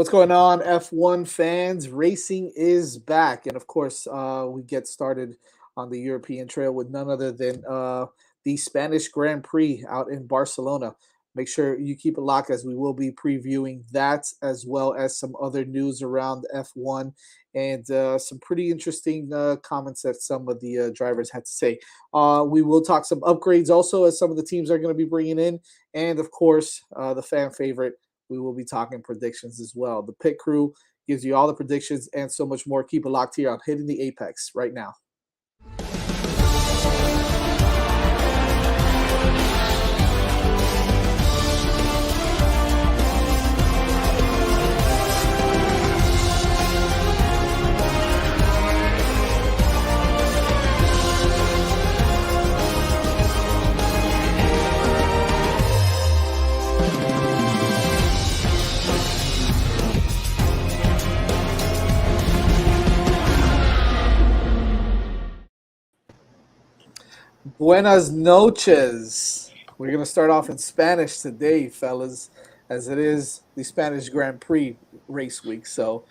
What's going on, F1 fans? Racing is back. And of course, we get started on the European trail with none other than the Spanish Grand Prix out in Barcelona. Make sure you keep it locked as we will be previewing that as well as some other news around F1 and some pretty interesting comments that some of the drivers had to say. We will talk some upgrades also as some of the teams are going to be bringing in. And of course, the fan favorite, we will be talking predictions as well. The pit crew gives you all the predictions and so much more. Keep it locked here on Hitting the Apex right now. Buenas noches. We're going to start off in Spanish today, fellas, as it is the Spanish Grand Prix race week. So,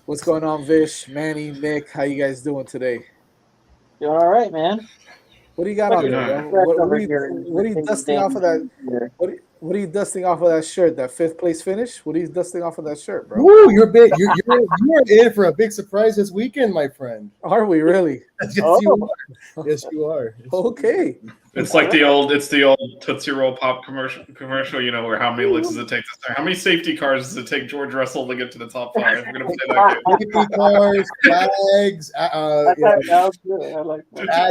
what's going on, Vish, Manny, Nick? How you guys doing today? Doing all right, man. What do you got on there, bro? What are you dusting off of that? What are you dusting off of that shirt? That fifth place finish? What are you dusting off of that shirt, bro? Ooh, you're big. You're in for a big surprise this weekend, my friend. Are we really? Yes, you are. Yes, you are. Okay. It's like the old Tootsie Roll Pop commercial, you know, where how many licks does it take to start? How many safety cars does it take George Russell to get to the top five? We're gonna play that game. Safety cars, flags, ad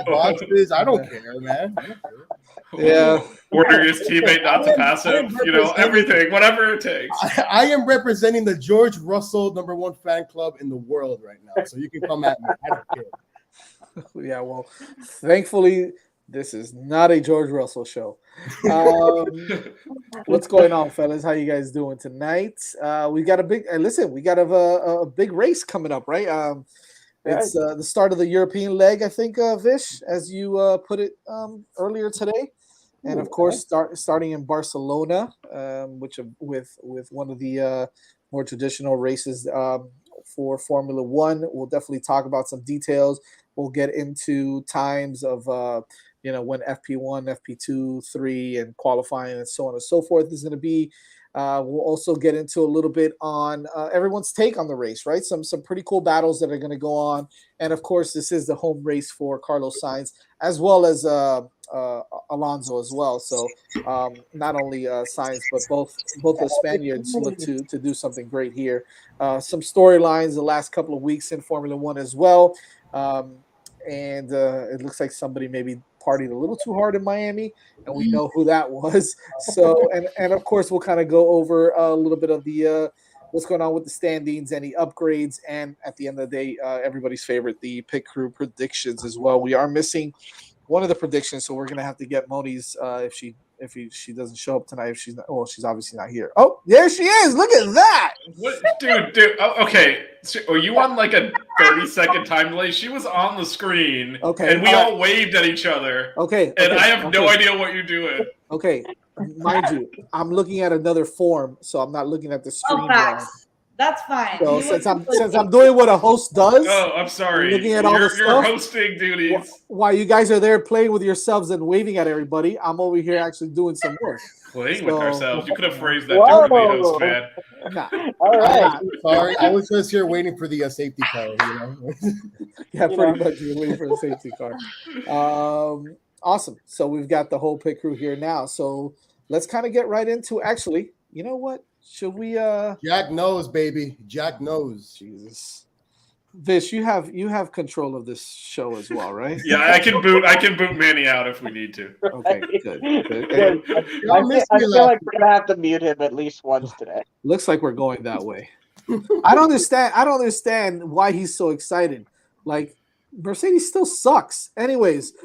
boxes. I don't care, man. Yeah. Ordering his teammate not to pass him, you know, everything, whatever it takes. I am representing the George Russell #1 fan club in the world right now, so you can come at me. I don't care. Yeah, well, thankfully, this is not a George Russell show. What's going on, fellas? How you guys doing tonight? We got a big we got a big race coming up, right? It's the start of the European leg, I think, Vish, as you put it earlier today, and of course, starting in Barcelona, which with one of the more traditional races for Formula One. We'll definitely talk about some details. We'll get into times of when FP1, FP2, 3, and qualifying, and so on and so forth is going to be. We'll also get into a little bit on everyone's take on the race, right? Some pretty cool battles that are going to go on. And, of course, this is the home race for Carlos Sainz, as well as Alonso as well. So not only Sainz, but both the Spaniards look to do something great here. Some storylines the last couple of weeks in Formula One as well. And it looks like somebody maybe partied a little too hard in Miami, and we know who that was. So, and of course, we'll kind of go over a little bit of the what's going on with the standings, any upgrades, and at the end of the day, everybody's favorite, the pit crew predictions as well. We are missing one of the predictions, so we're gonna have to get Moni's if she doesn't show up tonight. If she's not, well, she's obviously not here. Oh, there she is! Look at that, what, dude. Oh, okay, so, are you on like a 30-second time delay? She was on the screen, okay, and we all waved at each other. Okay, and I have no idea what you're doing. Okay, mind you, I'm looking at another form, so I'm not looking at the screen. That's fine. So since I'm doing what a host does. Oh, I'm sorry. Looking at all the stuff. You're hosting duties. While you guys are there playing with yourselves and waving at everybody, I'm over here actually doing some work. Playing with ourselves. You could have phrased that differently, host man. Nah. All right. Sorry, I was just here waiting for the safety car. You know. Yeah, pretty much. You're waiting for the safety car. Awesome. So we've got the whole pit crew here now. So let's kind of get right into. Actually, you know what? Should we Jack knows, baby. Jack knows. Jesus. Vish, you have control of this show as well, right? Yeah, I can boot Manny out if we need to. Okay, good. I feel like we're gonna have to mute him at least once today. Looks like we're going that way. I don't understand why he's so excited. Like, Mercedes still sucks. Anyways,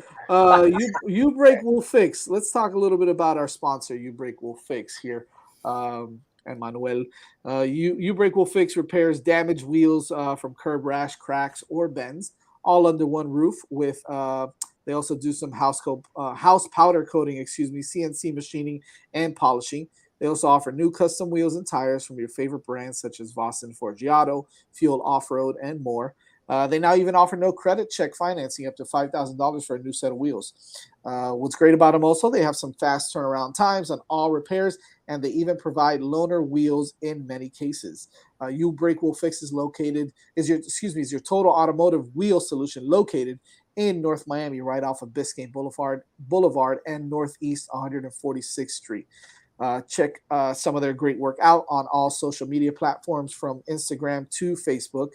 you break will fix. Let's talk a little bit about our sponsor, You Break Will Fix here. And Manuel, you break will fix repairs damaged wheels from curb rash, cracks, or bends, all under one roof. With they also do some house powder coating, CNC machining and polishing. They also offer new custom wheels and tires from your favorite brands such as Voss and Forgiato, Fuel Off-Road, and more. They now even offer no credit check financing up to $5,000 for a new set of wheels. What's great about them also, they have some fast turnaround times on all repairs, and they even provide loaner wheels in many cases. U Brake Wheel Fix is your total automotive wheel solution located in North Miami, right off of Biscayne Boulevard and Northeast 146th Street. Check some of their great work out on all social media platforms from Instagram to Facebook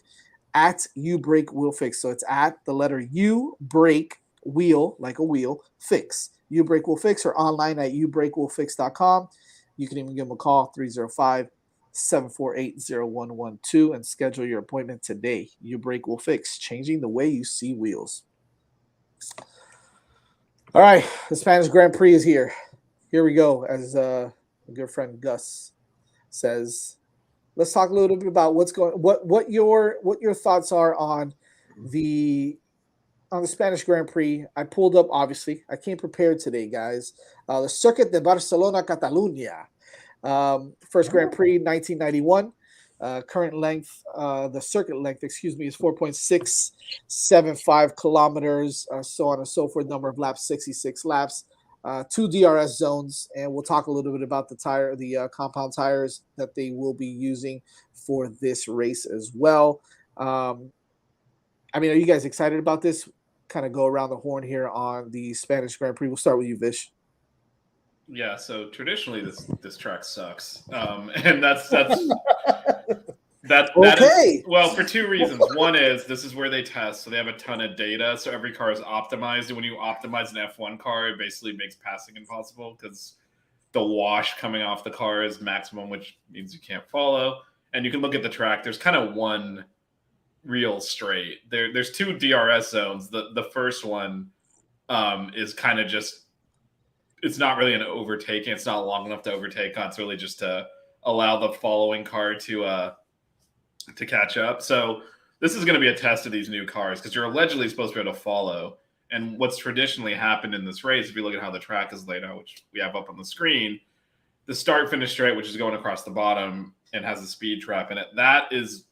at U Brake Wheel Fix. So it's at the letter U Brake Wheel, like a wheel, Fix. U Brake Wheel Fix, or online at ubrakewheelfix.com. You can even give them a call, 305-748-0112, and schedule your appointment today. U Brake Wheel Fix, changing the way you see wheels. All right, the Spanish Grand Prix is here. Here we go, as a good friend Gus says. Let's talk a little bit about what your thoughts are on the Spanish Grand Prix. I pulled up, obviously. I came prepared today, guys. The Circuit de Barcelona, Catalunya. First Grand Prix, 1991. Current length, the circuit length, is 4.675 kilometers, so on and so forth. Number of laps, 66 laps. 2 DRS zones, and we'll talk a little bit about the compound tires that they will be using for this race as well. Are you guys excited about this? Kind of go around the horn here on the Spanish Grand Prix. We'll start with you, Vish. Yeah, so traditionally this track sucks, and that's That okay. Well, for two reasons. One is this is where they test, so they have a ton of data. So every car is optimized, and when you optimize an F1 car, it basically makes passing impossible because the wash coming off the car is maximum, which means you can't follow. And you can look at the track. There's kind of one real straight. There's 2 DRS zones. The first one is kind of just, it's not really an overtaking. It's not long enough to overtake on. It's really just to allow the following car to catch up. So this is going to be a test of these new cars because you're allegedly supposed to be able to follow. And what's traditionally happened in this race, if you look at how the track is laid out, which we have up on the screen, the start-finish straight, which is going across the bottom and has a speed trap in it, that is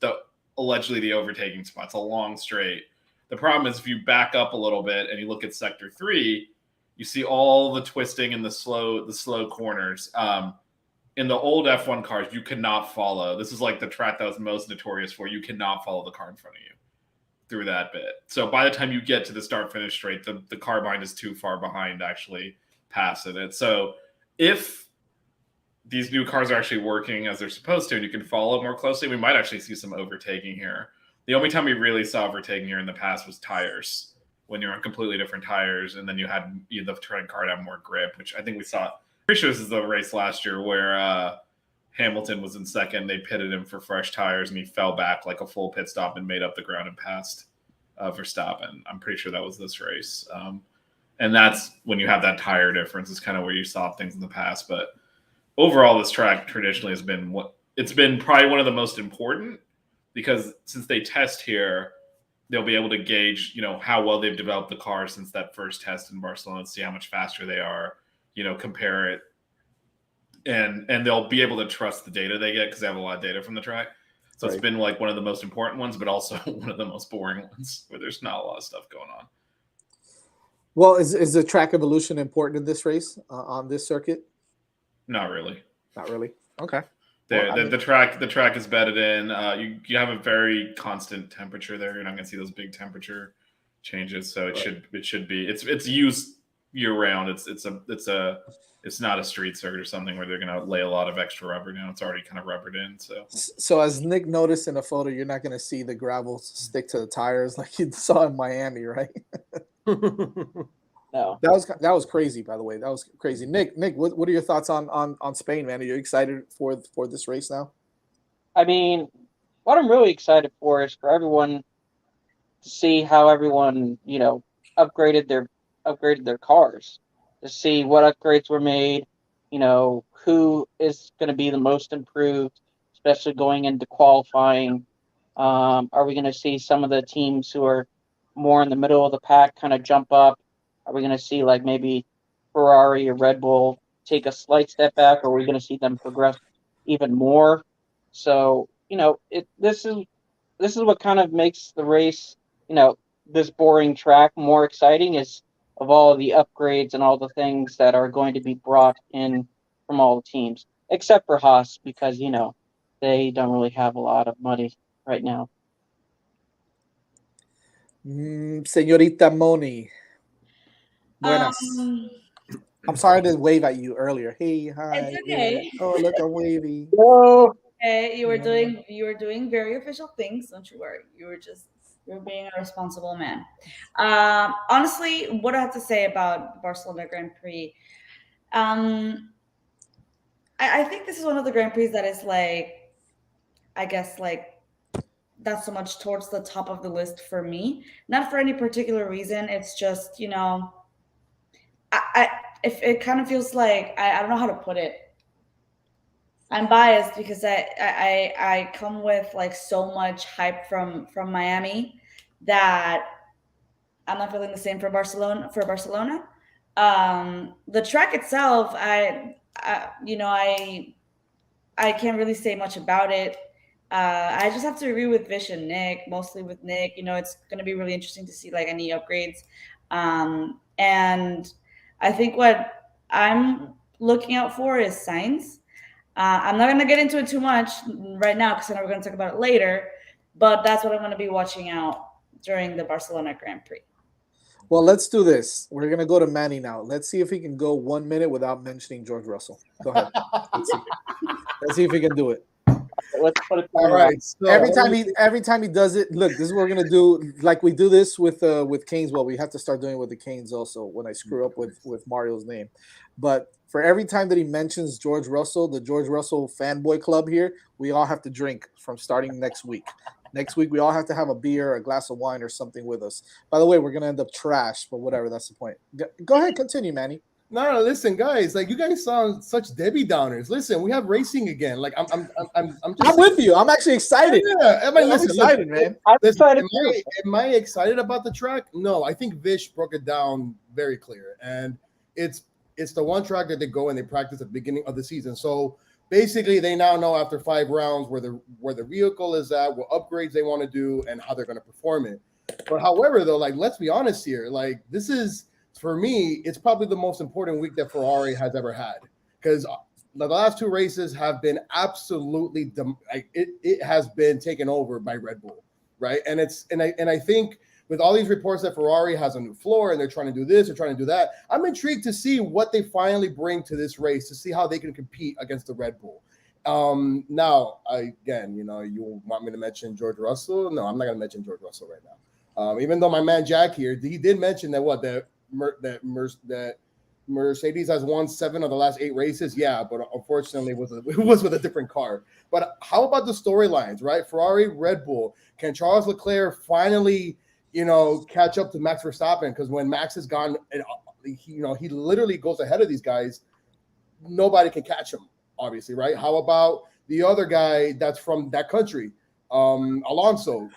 allegedly the overtaking spot. It's a long straight. The problem is if you back up a little bit and you look at Sector 3, you see all the twisting and the slow corners. In the old F1 cars, you could not follow. This is like the track that was most notorious for. You cannot follow the car in front of you through that bit. So by the time you get to the start-finish straight, the car behind is too far behind to actually pass it. So if these new cars are actually working as they're supposed to and you can follow more closely, we might actually see some overtaking here. The only time we really saw overtaking here in the past was tires, when you're on completely different tires, and then the tread car had more grip, which I think we saw. Pretty sure this is the race last year where Hamilton was in second. They pitted him for fresh tires, and he fell back like a full pit stop and made up the ground and passed Verstappen. I'm pretty sure that was this race. And that's when you have that tire difference is kind of where you saw things in the past. But overall, this track traditionally has been it's been probably one of the most important, because since they test here, they'll be able to gauge, how well they've developed the car since that first test in Barcelona and see how much faster they are, compare it. And they'll be able to trust the data they get because they have a lot of data from the track. So It's been like one of the most important ones, but also one of the most boring ones where there's not a lot of stuff going on. Well, is the track evolution important in this race on this circuit? Not really. Not really. Okay. The track is bedded in. You have a very constant temperature there. You're not going to see those big temperature changes. So it should be. It's used year round. It's not a street circuit or something where they're going to lay a lot of extra rubber down. It's already kind of rubbered in. So as Nick noticed in the photo, you're not going to see the gravel stick to the tires like you saw in Miami, right? No, that was crazy. By the way, that was crazy. Nick, what are your thoughts on Spain, man? Are you excited for this race now? I mean, what I'm really excited for is for everyone to see how everyone upgraded their cars, to see what upgrades were made. Who is going to be the most improved, especially going into qualifying. Are we going to see some of the teams who are more in the middle of the pack kind of jump up? Are we going to see like maybe Ferrari or Red Bull take a slight step back, or are we going to see them progress even more? So, this is what kind of makes the race, this boring track more exciting, is of all the upgrades and all the things that are going to be brought in from all the teams, except for Haas, because, they don't really have a lot of money right now. Señorita Moni. Buenas. I'm sorry to wave at you earlier. Hey, hi. It's okay. Oh, look, I'm wavy. Oh, Okay, you were doing very official things. Don't you worry. You're being a responsible man. Honestly, what I have to say about Barcelona Grand Prix, I think this is one of the Grand Prix that is like, I guess, like, not so much towards the top of the list for me. Not for any particular reason. It's just, if it kind of feels like, I don't know how to put it. I'm biased because I come with like so much hype from Miami that I'm not feeling the same for Barcelona. The track itself, I can't really say much about it. I just have to agree with Vish and Nick, mostly with Nick. It's going to be really interesting to see like any upgrades. And I think what I'm looking out for is Sainz. I'm not going to get into it too much right now because I know we're going to talk about it later, but that's what I'm going to be watching out during the Barcelona Grand Prix. Well, let's do this. We're going to go to Manny now. Let's see if he can go 1 minute without mentioning George Russell. Go ahead. Let's see if he can do it. Let's put it All right. So every time he does it, look, this is what we're gonna do. Like we do this with Canes. Well, we have to start doing it with the Canes also when I screw up with Mario's name. But for every time that he mentions George Russell, the George Russell fanboy club here, we all have to drink from starting next week. Next week, we all have to have a beer, a glass of wine, or something with us. By the way, we're gonna end up trash, but whatever. That's the point. Go ahead, continue, Manny. No, listen, guys. Like you guys sound such Debbie Downers. Listen, we have racing again. Like I'm with you. I'm actually excited. Yeah, I mean, I'm excited, man. I'm excited. Am I excited about the track? No, I think Vish broke it down very clear, and it's the one track that they go and they practice at the beginning of the season. So basically, they now know after 5 rounds where the vehicle is at, what upgrades they want to do, and how they're going to perform it. But however, though, like let's be honest here, like this is. For me, it's probably the most important week that Ferrari has ever had because the last 2 races have been absolutely it has been taken over by Red Bull, right? And I think with all these reports that Ferrari has a new floor and they're trying to do this, they're trying to do that. I'm intrigued to see what they finally bring to this race to see how they can compete against the Red Bull. Now, you want me to mention George Russell? No, I'm not going to mention George Russell right now. Even though my man Jack here, he did mention that that Mercedes has won 7 of the last 8 races. Yeah, but unfortunately, it was with a different car. But how about the storylines, right? Ferrari, Red Bull. Can Charles Leclerc finally, catch up to Max Verstappen? Because when Max is gone, he literally goes ahead of these guys. Nobody can catch him, obviously, right? How about the other guy that's from that country, Alonso?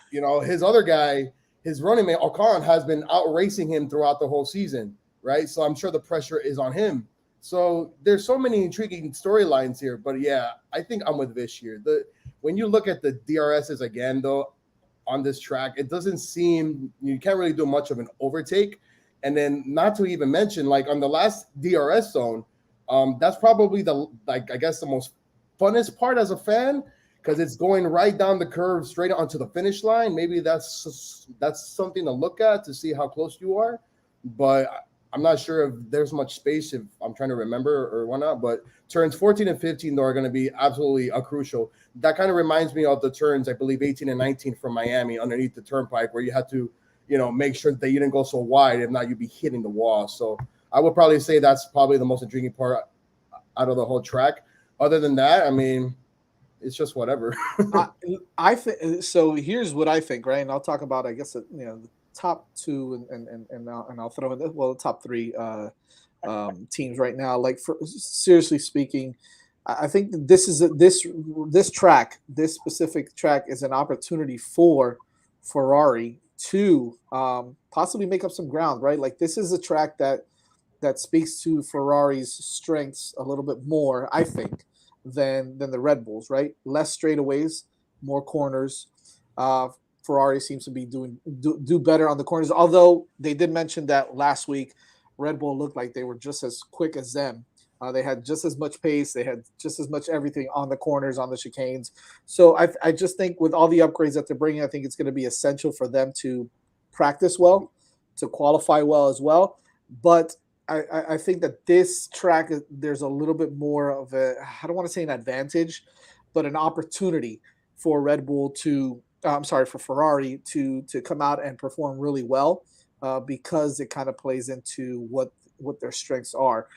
His other guy. His running mate, Ocon, has been out racing him throughout the whole season, right? So I'm sure the pressure is on him. So there's so many intriguing storylines here. But yeah, I think I'm with Vish here. When you look at the DRSs again, though, on this track, it doesn't seem you can't really do much of an overtake. And then not to even mention, like on the last DRS zone, that's probably the most funnest part as a fan. Because it's going right down the curve, straight onto the finish line. Maybe that's something to look at to see how close you are. But I'm not sure if there's much space if I'm trying to remember or whatnot. But turns 14 and 15, though, are going to be absolutely crucial. That kind of reminds me of the turns, I believe, 18 and 19 from Miami underneath the turnpike where you had to, make sure that you didn't go so wide. If not, you'd be hitting the wall. So I would probably say that's probably the most intriguing part out of the whole track. Other than that, I mean, it's just whatever. I think so. Here's what I think, right? And I'll talk about, I guess, the top 2 and I'll throw in the top 3 teams right now. Like, seriously speaking, I think this specific track is an opportunity for Ferrari to possibly make up some ground, right? Like this is a track that that speaks to Ferrari's strengths a little bit more, I think, than the Red Bulls, right? Less straightaways, more corners. Ferrari seems to be do better on the corners, although they did mention that last week Red Bull looked like they were just as quick as them. They had just as much pace. They had just as much everything on the corners, on the chicanes. So I just think with all the upgrades that they're bringing, I think it's going to be essential for them to practice well, to qualify well as well. But I think that this track, there's a little bit more of a, I don't want to say an advantage, but an opportunity for Red Bull to, for Ferrari to come out and perform really well because it kind of plays into what their strengths are.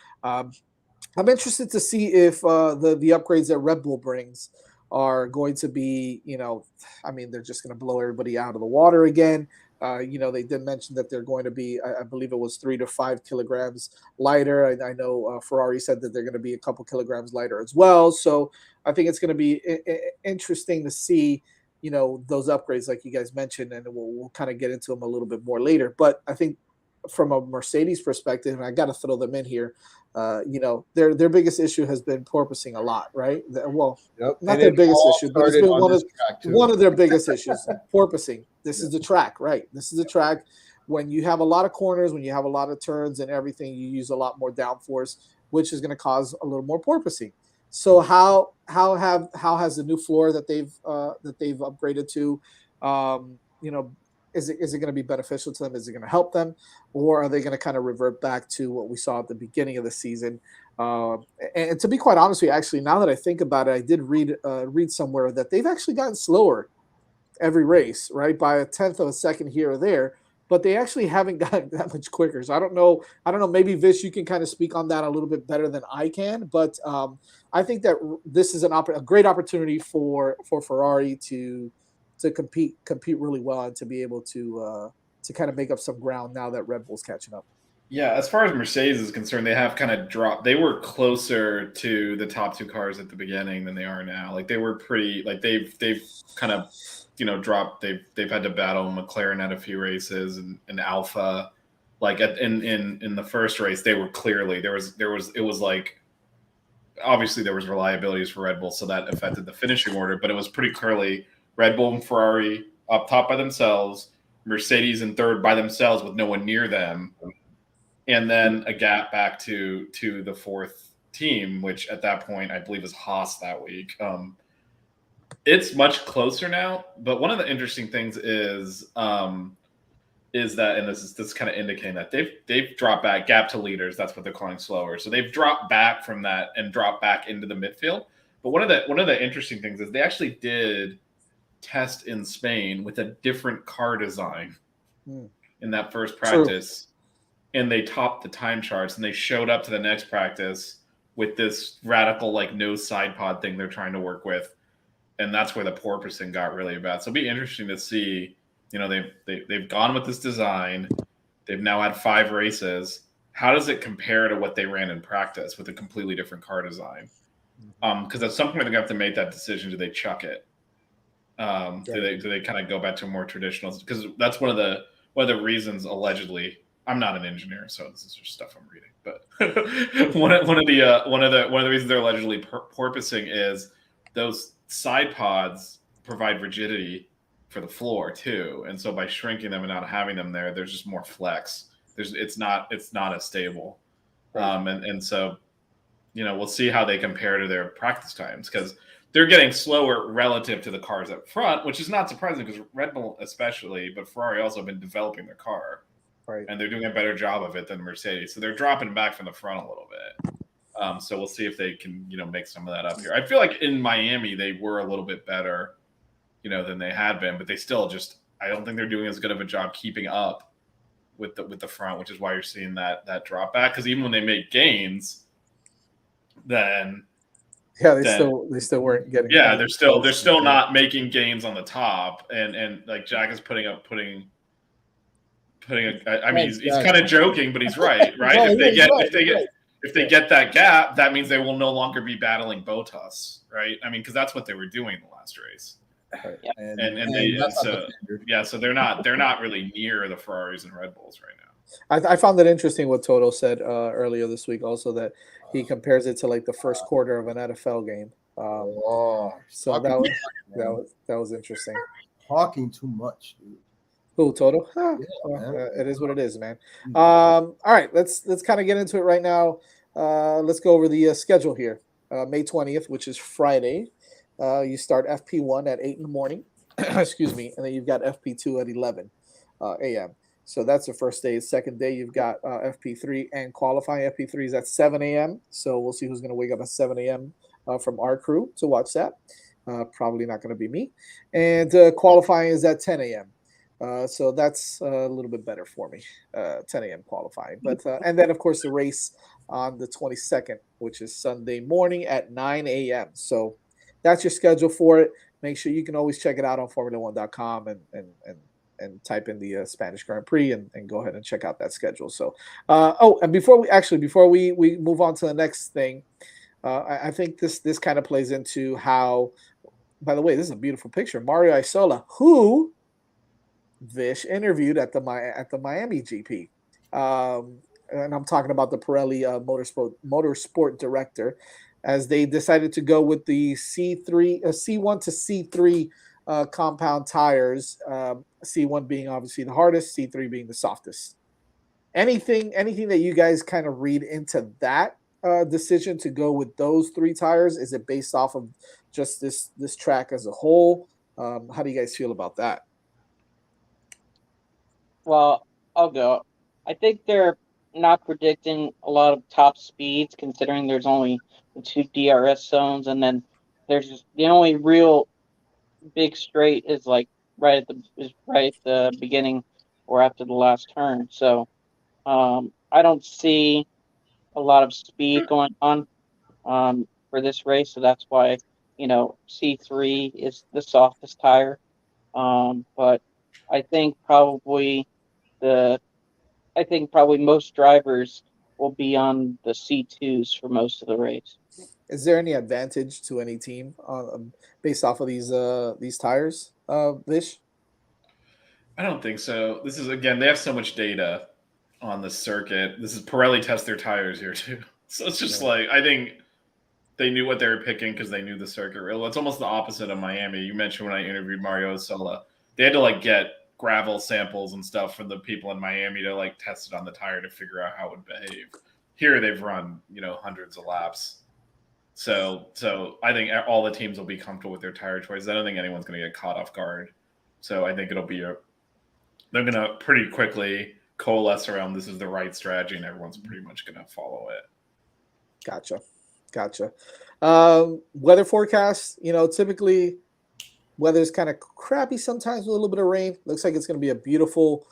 I'm interested to see if the upgrades that Red Bull brings are going to be, they're just going to blow everybody out of the water again. They did mention that they're going to be, I believe it was 3 to 5 kilograms lighter. I know Ferrari said that they're going to be a couple kilograms lighter as well. So I think it's going to be interesting to see, those upgrades like you guys mentioned, and we'll kind of get into them a little bit more later. But I think from a Mercedes perspective, and I got to throw them in here, their biggest issue has been porpoising a lot, right? Not their biggest issue, but it's been one of their biggest issues, porpoising. This is the track, right? This is the track. When you have a lot of corners, when you have a lot of turns and everything, you use a lot more downforce, which is going to cause a little more porpoising. So how has the new floor that they've upgraded to, is it going to be beneficial to them? Is it going to help them, or are they going to kind of revert back to what we saw at the beginning of the season? And to be quite honest with you, actually, now that I think about it, I did read somewhere that they've actually gotten slower every race, right, by a tenth of a second here or there, but they actually haven't gotten that much quicker. So I don't know. Maybe Vish, you can kind of speak on that a little bit better than I can, but I think that this is a great opportunity for Ferrari to compete really well and to be able to kind of make up some ground now that Red Bull's catching up. Yeah, as far as Mercedes is concerned, they have kind of dropped. They were closer to the top two cars at the beginning than they are now. Like they were pretty, like they've kind of, dropped. They've had to battle McLaren at a few races and Alpha. Like in the first race, they were clearly it was like, obviously there was reliabilities for Red Bull, so that affected the finishing order, but it was pretty clearly Red Bull and Ferrari up top by themselves, Mercedes in third by themselves with no one near them, and then a gap back to the fourth team, which at that point I believe was Haas that week. It's much closer now, but one of the interesting things is that, and this is kind of indicating that they've dropped back gap to leaders. That's what they're calling slower. So they've dropped back from that and dropped back into the midfield. But one of the interesting things is they actually did test in Spain with a different car design in that first practice. True. And they topped the time charts, and they showed up to the next practice with this radical, like, no side pod thing they're trying to work with. And that's where the porpoising got really bad. So it'll be interesting to see, they've gone with this design. They've now had 5 races. How does it compare to what they ran in practice with a completely different car design? Because at some point they're going to have to make that decision. Do they chuck it? Do they kind of go back to more traditional? Because that's one of the reasons, allegedly. I'm not an engineer, so this is just stuff I'm reading. But one of the reasons they're allegedly porpoising is those side pods provide rigidity for the floor too, and so by shrinking them and not having them there, there's just more flex. It's not as stable, right. And so we'll see how they compare to their practice times, because they're getting slower relative to the cars up front, which is not surprising because Red Bull especially, but Ferrari also have been developing their car. Right. And they're doing a better job of it than Mercedes. So they're dropping back from the front a little bit. So we'll see if they can, make some of that up here. I feel like in Miami, they were a little bit better, than they had been, but they still I don't think they're doing as good of a job keeping up with the front, which is why you're seeing that drop back. Because even when they make gains, then they still weren't getting. Yeah, they're still not making gains on the top, and like Jack is putting. I mean, he's kind of joking, but he's right. Right? If they get that gap, that means they will no longer be battling Bottas, right? I mean, because that's what they were doing in the last race. Right. So they're not really near the Ferraris and Red Bulls right now. I found it interesting what Toto said earlier this week. Also, that he compares it to like the first quarter of an NFL game. So that was interesting. Talking too much, dude. Who, Toto? It is what it is, man. All right, let's kind of get into it right now. Let's go over the schedule here. May 20th, which is Friday. You start FP1 at 8 in the morning. Excuse me, and then you've got FP2 at 11 a.m. So that's the first day. Second day, you've got FP3 and qualifying. FP3 is at 7 a.m. So we'll see who's going to wake up at 7 a.m. From our crew to watch that. Probably not going to be me. And qualifying is at 10 a.m. So that's a little bit better for me, 10 a.m. qualifying. But and then, of course, the race on the 22nd, which is Sunday morning at 9 a.m. So that's your schedule for it. Make sure you can always check it out on Formula1.com and type in the Spanish Grand Prix and go ahead and check out that schedule. So, and before we move on to the next thing, I think this kind of plays into how. By the way, this is a beautiful picture. Mario Isola, who Vish interviewed at the Miami GP, and I'm talking about the Pirelli motorsport director, as they decided to go with the C1 to C3 compound tires. C1 being obviously the hardest, C3 being the softest. Anything that you guys kind of read into that decision to go with those three tires? Is it based off of just this track as a whole? How do you guys feel about that? Well, I'll go. I think they're not predicting a lot of top speeds, considering there's only the 2 DRS zones, and then there's just the only real big straight is like right at the beginning or after the last turn. So I don't see a lot of speed going on for this race, so that's why C3 is the softest tire. But I think probably most drivers will be on the C2s for most of the race. Is there any advantage to any team based off of these tires, Vish? I don't think so. This is, again, they have so much data on the circuit. This is Pirelli test their tires here too. So it's just like, I think they knew what they were picking because they knew the circuit. It's almost the opposite of Miami. You mentioned when I interviewed Mario Sola, they had to get gravel samples and stuff from the people in Miami to test it on the tire to figure out how it would behave. Here they've run, hundreds of laps. So I think all the teams will be comfortable with their tire choices. I don't think anyone's going to get caught off guard. So I think it'll be they're going to pretty quickly coalesce around this is the right strategy, and everyone's pretty much going to follow it. Gotcha. Weather forecast, typically weather's kind of crappy sometimes with a little bit of rain. Looks like it's going to be a beautiful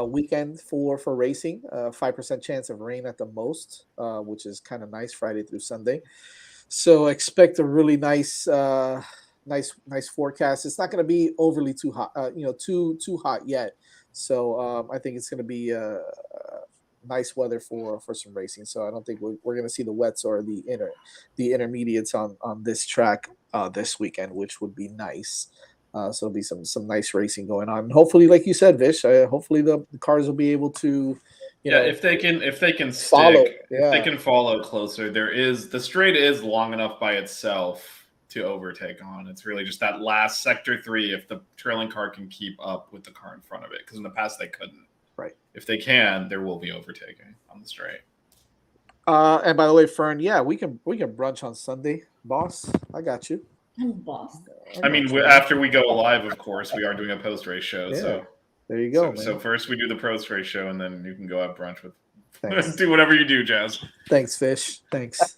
weekend for racing. 5% chance of rain at the most, which is kind of nice, Friday through Sunday. So expect a really nice forecast. It's not going to be overly too hot, too hot yet. So I think it's going to be nice weather for some racing. So I don't think we're going to see the wets or the intermediates on this track this weekend, which would be nice. So there'll be some nice racing going on. And hopefully, like you said, Vish, hopefully the cars will be able to, if they can follow, if they can follow closer. The straight is long enough by itself to overtake on. It's really just that last sector 3, if the trailing car can keep up with the car in front of it, because in the past they couldn't. Right. If they can, there will be overtaking on the straight. And by the way, Fern, we can brunch on Sunday, boss. I got you. Boss. I mean, after we go live, of course, we are doing a post-race show. Yeah. So there you go. So first we do the post-race show, and then you can go have brunch with. Do whatever you do, Jazz. Thanks, Fish. Thanks.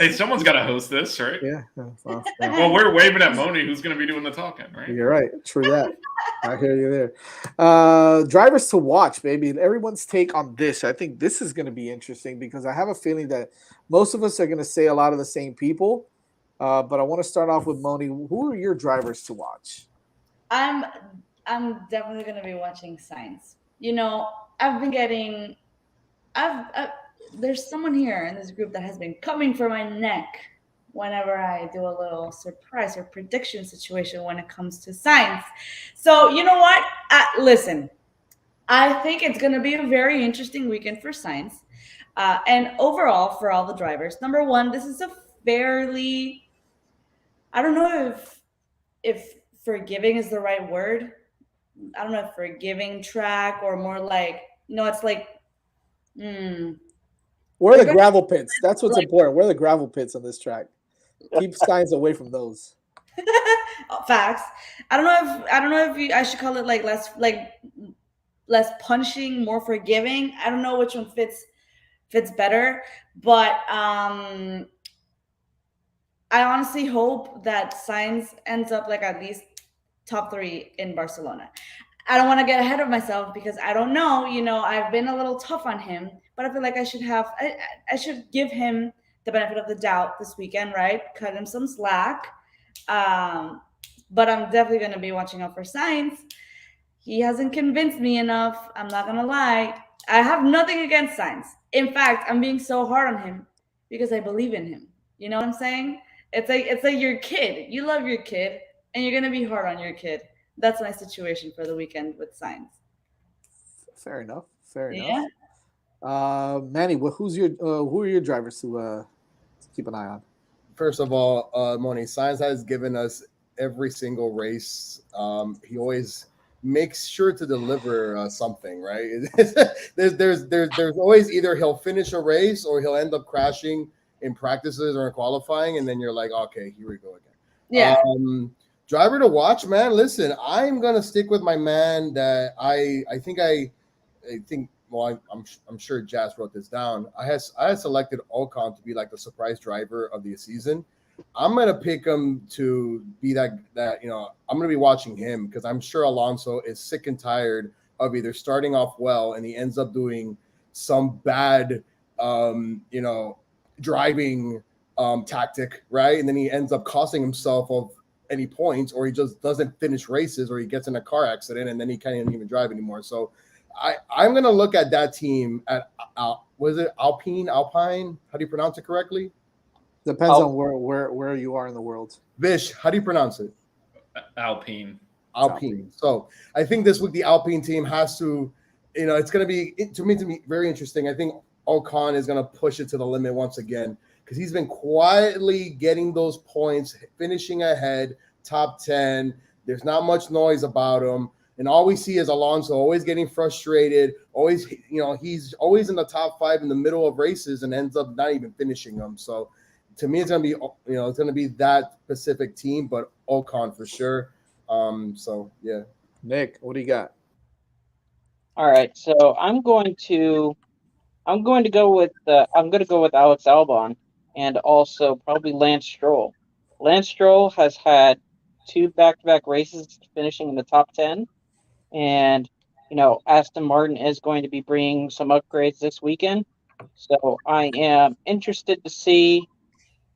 Hey, someone's got to host this, right? Yeah. Well, we're waving at Moni, who's going to be doing the talking, right? You're right. True that. I hear you there. Drivers to watch, baby. Everyone's take on this. I think this is going to be interesting because I have a feeling that most of us are going to say a lot of the same people. But I want to start off with Moni. Who are your drivers to watch? I'm definitely going to be watching Sainz. I've been getting. There's someone here in this group that has been coming for my neck whenever I do a little surprise or prediction situation when it comes to Sainz. So you know what? Listen, I think it's going to be a very interesting weekend for Sainz. And overall, for all the drivers, number one, this is a fairly, I don't know if forgiving is the right word. I don't know if forgiving track or more like, it's like, Where are the gravel pits? That's what's important. Where are the gravel pits on this track? Keep Sainz away from those. Facts. I don't know if I should call it like less punishing, more forgiving. I don't know which one fits better, but I honestly hope that Sainz ends up like at least top 3 in Barcelona. I don't want to get ahead of myself because I don't know. I've been a little tough on him, but I feel like I should give him the benefit of the doubt this weekend, right? Cut him some slack. But I'm definitely going to be watching out for Sainz. He hasn't convinced me enough. I'm not going to lie. I have nothing against Sainz. In fact, I'm being so hard on him because I believe in him. You know what I'm saying? It's like your kid. You love your kid, and you're going to be hard on your kid. That's my situation for the weekend with Sainz. Fair enough. Manny, who are your drivers to keep an eye on? First of all, Moni, Sainz has given us every single race. He always makes sure to deliver something, right? there's always either he'll finish a race or he'll end up crashing in practices or in qualifying, and then you're like, okay, here we go again. Yeah. Driver to watch, man. Listen, I'm gonna stick with my man that I think. Well, I'm sure Jazz wrote this down. I had selected Ocon to be like the surprise driver of the season. I'm gonna pick him to be that I'm gonna be watching him because I'm sure Alonso is sick and tired of either starting off well and he ends up doing some bad driving tactic, right? And then he ends up costing himself of any points, or he just doesn't finish races, or he gets in a car accident and then he can't even drive anymore. So I'm gonna look at that team at was it Alpine? How do you pronounce it correctly? Depends on where you are in the world. Vish, how do you pronounce it? Alpine. So I think this week the Alpine team has to, it's going to be very interesting. I think Ocon is going to push it to the limit once again because he's been quietly getting those points, finishing ahead, top 10. There's not much noise about him. And all we see is Alonso always getting frustrated, always, he's always in the top 5 in the middle of races and ends up not even finishing them. So to me, it's going to be, it's going to be that specific team, but Ocon for sure. So yeah. Nick, what do you got? All right, so I'm going to go with Alex Albon and also probably Lance Stroll. Lance Stroll has had 2 back-to-back races finishing in the top 10, and Aston Martin is going to be bringing some upgrades this weekend. So I am interested to see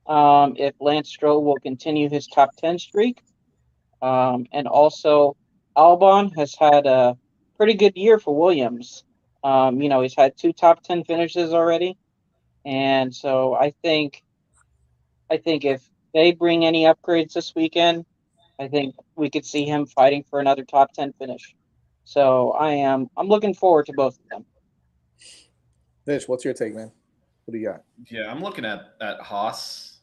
if Lance Stroll will continue his top 10 streak. And also, Albon has had a pretty good year for Williams. He's had 2 top 10 finishes already. And so I think if they bring any upgrades this weekend, I think we could see him fighting for another top 10 finish. So I'm looking forward to both of them. Vish, what's your take, man? What do you got? Yeah, I'm looking at Haas,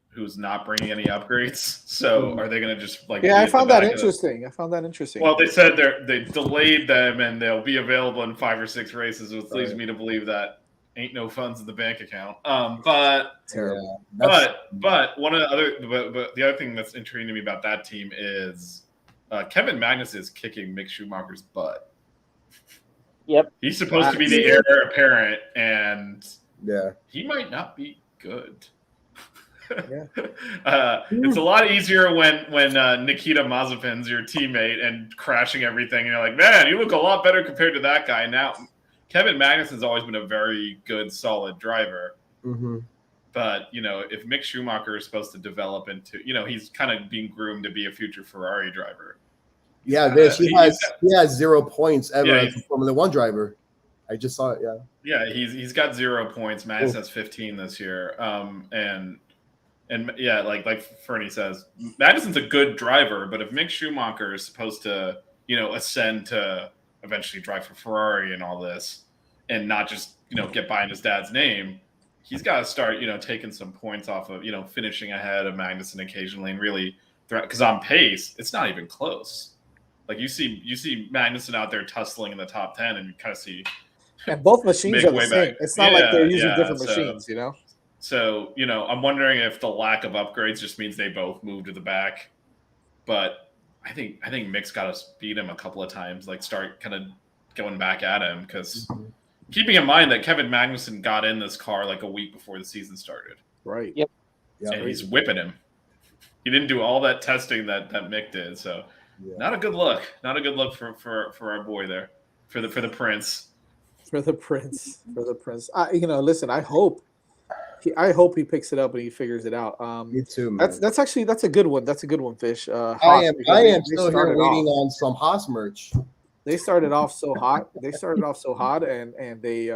who's not bringing any upgrades. So are they going to just like? Yeah, I found that interesting. Well, they said they delayed them and they'll be available in 5 or 6 races, which leads me to believe that ain't no funds in the bank account. But terrible. But one of the other thing that's intriguing to me about that team is Kevin Magnussen is kicking Mick Schumacher's butt. Yep. He's supposed to be the heir apparent, and yeah, he might not be good. Yeah. It's a lot easier when Nikita Mazepin's your teammate and crashing everything, and you're like, man, you look a lot better compared to that guy. Now, Kevin Magnussen's always been a very good, solid driver. Mm-hmm. But, if Mick Schumacher is supposed to develop into, he's kind of being groomed to be a future Ferrari driver. Yeah, he has 0 points ever as a Formula One driver. I just saw it. Yeah, he's got 0 points. Max has 15 this year. And yeah, like Fernie says, Magnussen's a good driver, but if Mick Schumacher is supposed to, ascend to eventually drive for Ferrari and all this, and not just get by in his dad's name. He's got to start taking some points off of finishing ahead of Magnussen occasionally, and really because on pace it's not even close. Like you see Magnussen out there tussling in the top 10, and you kind of see. And both machines are the same. It's not like they're using different machines, So, I'm wondering if the lack of upgrades just means they both move to the back. But I think Mick's got to beat him a couple of times, like start kind of going back at him. Because keeping in mind that Kevin Magnussen got in this car like a week before the season started. Right. Yep. And he's whipping him. He didn't do all that testing that Mick did. So not a good look. Not a good look for our boy there, for the prince. For the prince. Listen, I hope he picks it up and he figures it out. Me too, man. That's a good one. That's a good one, Fish. I am still here waiting on some Haas merch. They started off so hot. And they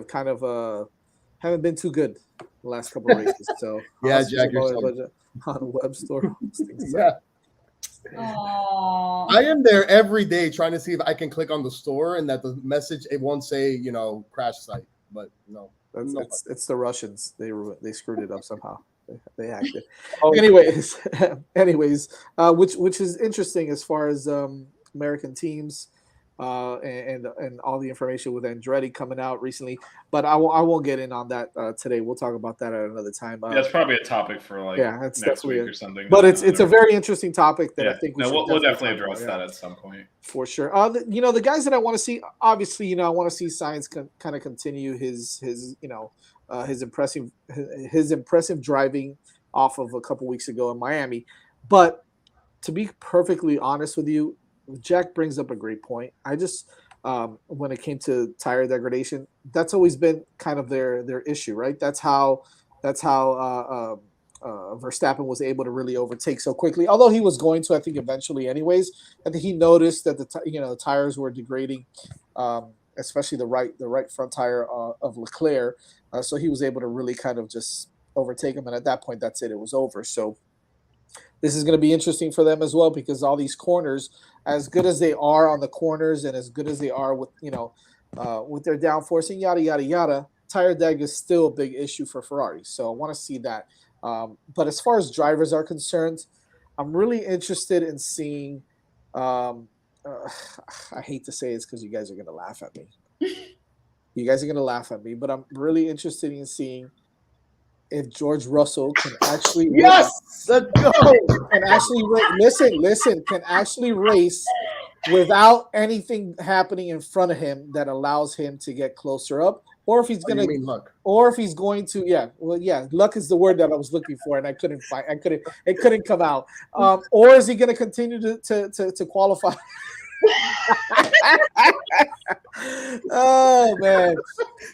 kind of haven't been too good the last couple of races. So yeah, Jack, on the web store. Yeah. Aww. I am there every day trying to see if I can click on the store and that the message it won't say crash site, but no. It's the Russians. They screwed it up somehow. They hacked it. Oh. Anyways, which is interesting as far as American teams and all the information with Andretti coming out recently. But I won't get in on that today. We'll talk about that at another time. That's probably a topic for that's next week or something. But it's a very interesting topic that I think we'll definitely address that at some point for sure. The guys that I want to see, obviously, I want to see Sainz kind of continue his impressive driving off of a couple weeks ago in Miami. But to be perfectly honest with you, Jack brings up a great point. I just when it came to tire degradation, that's always been kind of their issue, right? That's how Verstappen was able to really overtake so quickly. Although he was going to, I think, eventually, anyways. I think he noticed that the tires were degrading, especially the right front tire of Leclerc. So he was able to really kind of just overtake him, and at that point, that's it. It was over. So this is going to be interesting for them as well, because all these corners, as good as they are on the corners and as good as they are with with their downforce and yada yada yada, tire deg is still a big issue for Ferrari. So I want to see that. But as far as drivers are concerned, I'm really interested in seeing. I hate to say it's because you guys are going to laugh at me. But I'm really interested in seeing if George Russell can actually let's go. Can actually race without anything happening in front of him that allows him to get closer up, or if he's gonna luck, or if he's going to luck is the word that I was looking for, and it couldn't come out. Or is he going to continue to qualify? Oh man,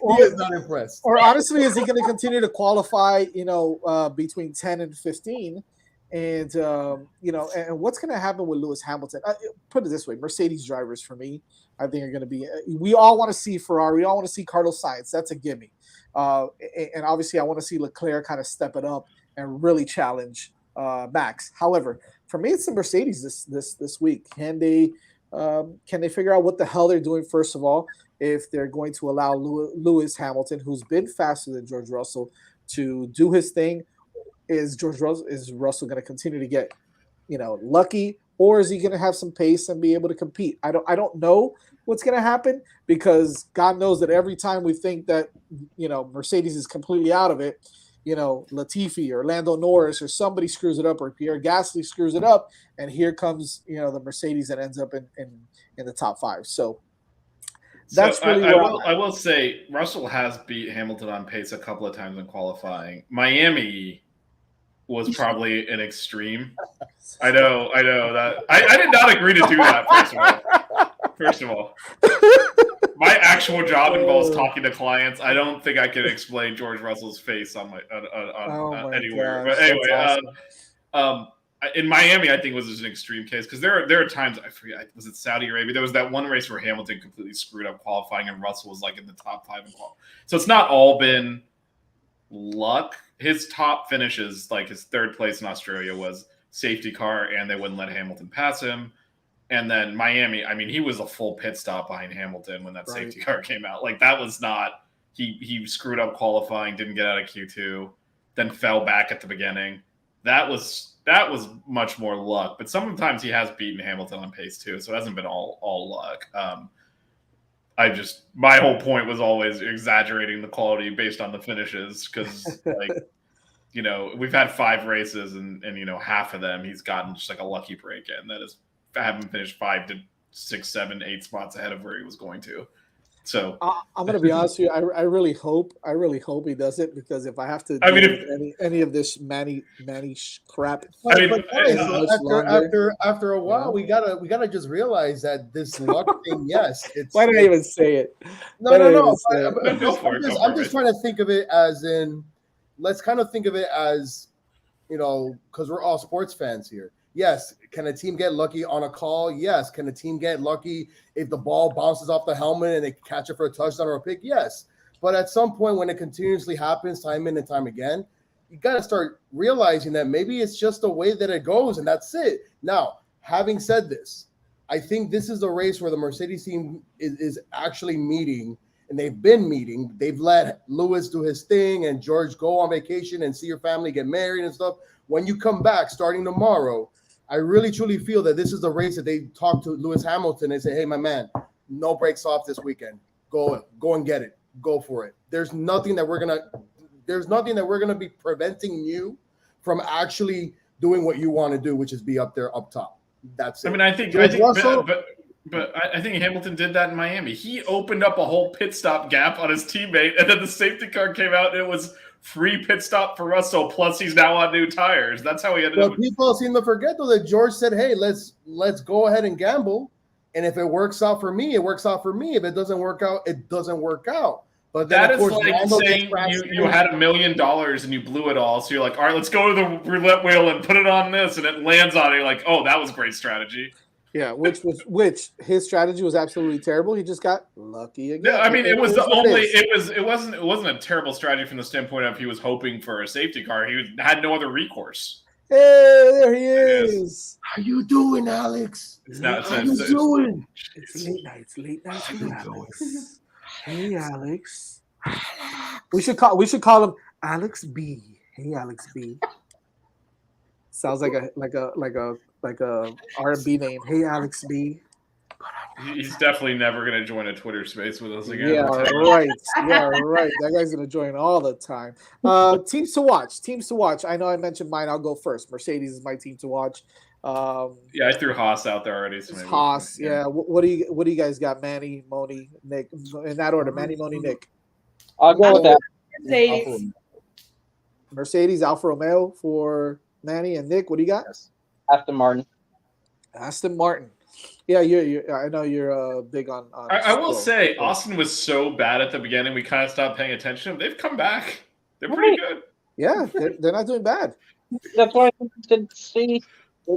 he is not impressed. Or honestly, is he going to continue to qualify? Between 10 and 15, and and what's going to happen with Lewis Hamilton? Put it this way: Mercedes drivers for me, I think are going to be. We all want to see Ferrari. We all want to see Carlos Sainz. That's a gimme. And obviously, I want to see Leclerc kind of step it up and really challenge Max. However, for me, it's the Mercedes this week. Can they figure out what the hell they're doing, first of all, if they're going to allow Lewis Hamilton, who's been faster than George Russell, to do his thing? Is Russell going to continue to get, lucky, or is he going to have some pace and be able to compete? I don't know what's going to happen, because God knows that every time we think that, Mercedes is completely out of it, Latifi or Lando Norris or somebody screws it up, or Pierre Gasly screws it up, and here comes the Mercedes that ends up in the top 5. So that's really I will say Russell has beat Hamilton on pace a couple of times in qualifying. Miami was probably an extreme. I know that I did not agree to do that. First of all. My actual job involves talking to clients. I don't think I can explain George Russell's face on anywhere. Gosh, but anyway, awesome. In Miami, I think was just an extreme case, because there are times, I forget, was it Saudi Arabia? There was that one race where Hamilton completely screwed up qualifying and Russell was like in the top 5 in qualifying. So it's not all been luck. His top finishes, like his 3rd place in Australia, was safety car, and they wouldn't let Hamilton pass him. And then Miami, I mean, he was a full pit stop behind Hamilton when that Right. safety car came out. Like that was not he screwed up qualifying, didn't get out of Q2, then fell back at the beginning. That was much more luck. But sometimes he has beaten Hamilton on pace too, so it hasn't been all luck. My whole point was always exaggerating the quality based on the finishes because like we've had 5 races and half of them he's gotten just like a lucky break in that is having finished 5 to 6, 7, 8 spots ahead of where he was going to. So I'm gonna be honest with you. I really hope he does it because if I have to I mean, with any of this Manny crap, I mean, But guys, after a while, we gotta just realize that this luck thing, yes, it's. why did I even say it? No. I'm just trying to think of it as in. Let's kind of think of it as, because we're all sports fans here. Yes, can a team get lucky on a call? Yes. Can a team get lucky if the ball bounces off the helmet and they catch it for a touchdown or a pick? Yes. But at some point when it continuously happens time in and time again, you got to start realizing that maybe it's just the way that it goes and that's it. Now, having said this, I think this is a race where the Mercedes team is actually meeting, and they've been meeting. They've let Lewis do his thing and George go on vacation and see your family get married and stuff. When you come back starting tomorrow, I really, truly feel that this is the race that they talk to Lewis Hamilton and say, hey, my man, no breaks off this weekend. Go and get it. Go for it. There's nothing that we're gonna be preventing you from actually doing what you want to do, which is be up there up top. That's it. I mean, I think I think Hamilton did that in Miami. He opened up a whole pit stop gap on his teammate, and then the safety car came out, and it was free pit stop for Russell. Plus, he's now on new tires. That's how he ended up. People seem to forget though that George said, "Hey, let's go ahead and gamble, and if it works out for me, it works out for me. If it doesn't work out, it doesn't work out." But then, that of course, is like Lando saying you had $1 million and you blew it all. So you're like, all right, let's go to the roulette wheel and put it on this, and it lands on it. You're like, oh, that was great strategy. Yeah, which his strategy was absolutely terrible. He just got lucky again. Yeah, I mean, it wasn't a terrible strategy from the standpoint of he was hoping for a safety car. He had no other recourse. Hey, there he is. How you doing, Alex? It's late nights with Alex. Hey, Alex. We should call him Alex B. Hey, Alex B. Sounds like a R&B name. Hey, Alex B. He's definitely never going to join a Twitter space with us again. Yeah, right. That guy's going to join all the time. Teams to watch. I know I mentioned mine. I'll go first. Mercedes is my team to watch. I threw Haas out there already. So Haas, yeah. What do you guys got? Manny, Moni, Nick, in that order. Manny, Moni, Nick. I'll go with that. Mercedes, Alfa Romeo for Manny and Nick. What do you got? Aston Martin. Yeah, I know you're big on. I will say Austin was so bad at the beginning. We kind of stopped paying attention. They've come back. They're pretty good. Yeah, they're not doing bad. That's why I'm interested to see.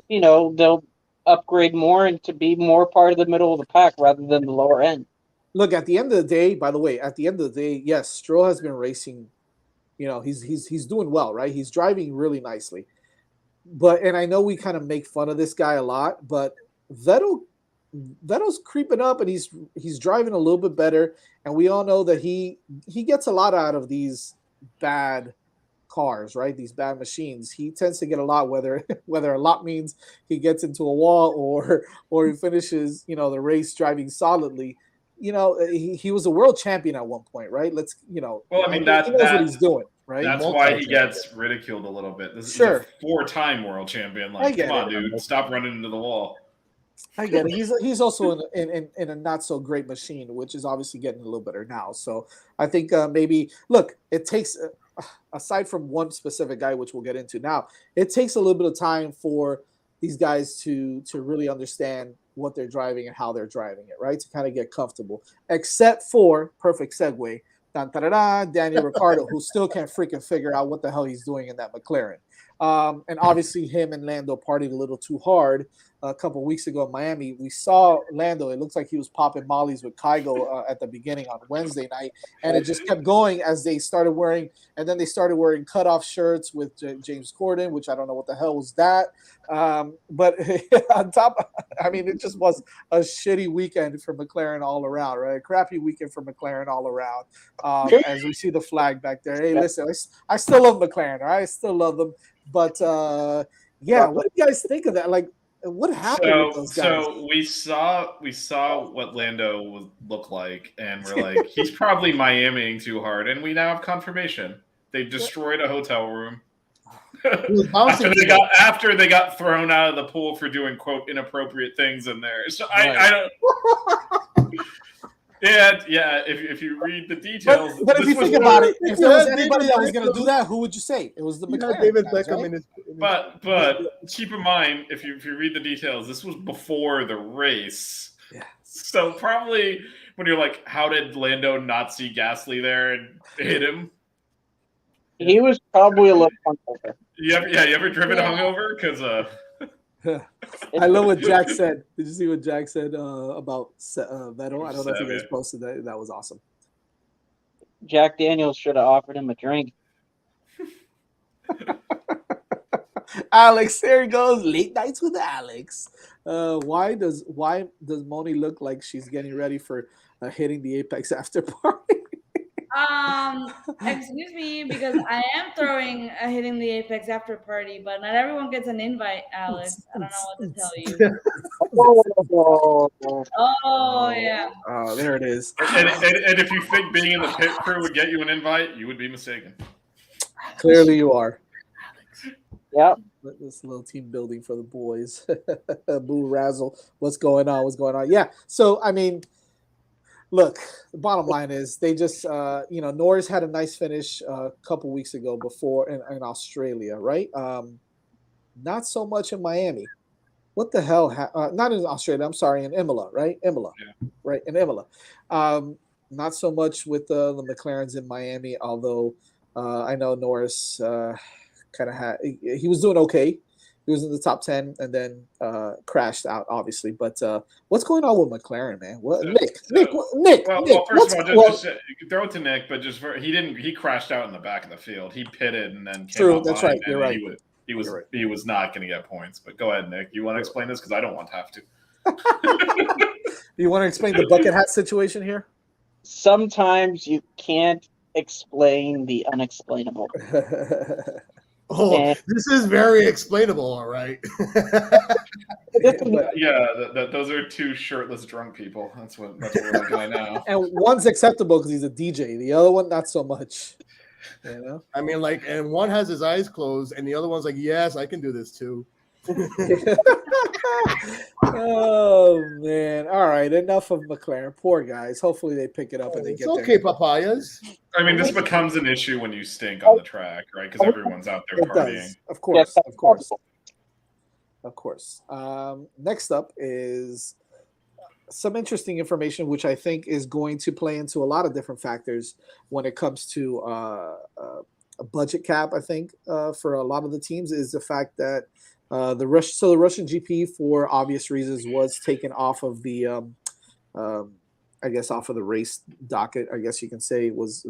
They'll upgrade more and to be more part of the middle of the pack rather than the lower end. Look, at the end of the day, by the way, yes, Stroll has been racing. He's doing well, right? He's driving really nicely. And I know we kind of make fun of this guy a lot, but Vettel's creeping up and he's driving a little bit better. And we all know that he gets a lot out of these bad cars, right? These bad machines. He tends to get a lot, whether a lot means he gets into a wall or he finishes, the race driving solidly. He was a world champion at one point, right? He knows what he's doing, right? That's why he gets ridiculed a little bit. This is a 4-time world champion. Like, come on, dude, stop running into the wall. I get it. He's also in a not so great machine, which is obviously getting a little better now. So I think maybe it takes aside from one specific guy, which we'll get into now, it takes a little bit of time for these guys to really understand what they're driving and how they're driving it, right? To kind of get comfortable. Except for perfect segue, Daniel Ricciardo, who still can't freaking figure out what the hell he's doing in that McLaren. And obviously him and Lando partied a little too hard a couple weeks ago in Miami. We saw Lando. It looks like he was popping mollies with Kygo at the beginning on Wednesday night, and it just kept going as they started wearing, and then they started wearing cutoff shirts with James Corden, which I don't know what the hell was that. But on top, I mean, it just was a shitty weekend for McLaren all around, right? A crappy weekend for McLaren all around. As we see the flag back there. Hey, listen, I still love McLaren, all right? I still love them. But yeah, what do you guys think of that? Like, what happened with those guys? So we saw what Lando would look like, and we're like, he's probably Miamiing too hard, and we now have confirmation. They destroyed a hotel room. after they got thrown out of the pool for doing quote inappropriate things in there. So I don't. Yeah. If you read the details, but if you think about it, if there was anybody that was going to do that, who would you say? It was the McLaren David guys, Beckham. Right? But keep in mind, if you read the details, this was before the race. Yeah. So probably when you're like, how did Lando not see Gasly there and hit him? He was probably a little hungover. You ever driven hungover? Because I love what Jack said. Did you see what Jack said about Vettel? I don't know if you guys posted that. That was awesome. Jack Daniels should have offered him a drink. Alex, there he goes. Late nights with Alex. Why does Moni look like she's getting ready for hitting the Apex after party? Excuse me, because I am throwing a hitting the Apex after party, but not everyone gets an invite, Alex. I don't know what to tell you. Oh yeah. Oh, there it is. And if you think being in the pit crew would get you an invite, you would be mistaken. Clearly you are. Yep. This little team building for the boys. Boo razzle. What's going on? Yeah. So I mean, look, the bottom line is they just, Norris had a nice finish a couple weeks ago before in Australia, right? Not so much in Miami. What the hell? Not in Australia. I'm sorry, in Imola, right? Right? In Imola. Not so much with the McLarens in Miami, although I know Norris kind of he was doing okay. He was in the top 10 and then crashed out, obviously. But what's going on with McLaren, man? Nick. Well, first of all, just throw it to Nick, but he crashed out in the back of the field. He pitted and then came out. That's right. You're right. He was not going to get points. But go ahead, Nick. You want to explain this because I don't want to have to. You want to explain the bucket hat situation here? Sometimes you can't explain the unexplainable. This is very explainable, all right. Those are two shirtless drunk people. That's what we're looking at now. And one's acceptable because he's a DJ. The other one, not so much. You know? I mean, and one has his eyes closed, and the other one's like, "Yes, I can do this too." Oh man! All right, enough of McLaren. Poor guys. Hopefully they pick it up and they get. Okay, papayas. I mean, this becomes an issue when you stink on the track, right? Because everyone's out there partying. Of course. Next up is some interesting information, which I think is going to play into a lot of different factors when it comes to a budget cap. I think for a lot of the teams is the fact that. The Russian GP, for obvious reasons, was taken off of the, off of the race docket. I guess you can say it was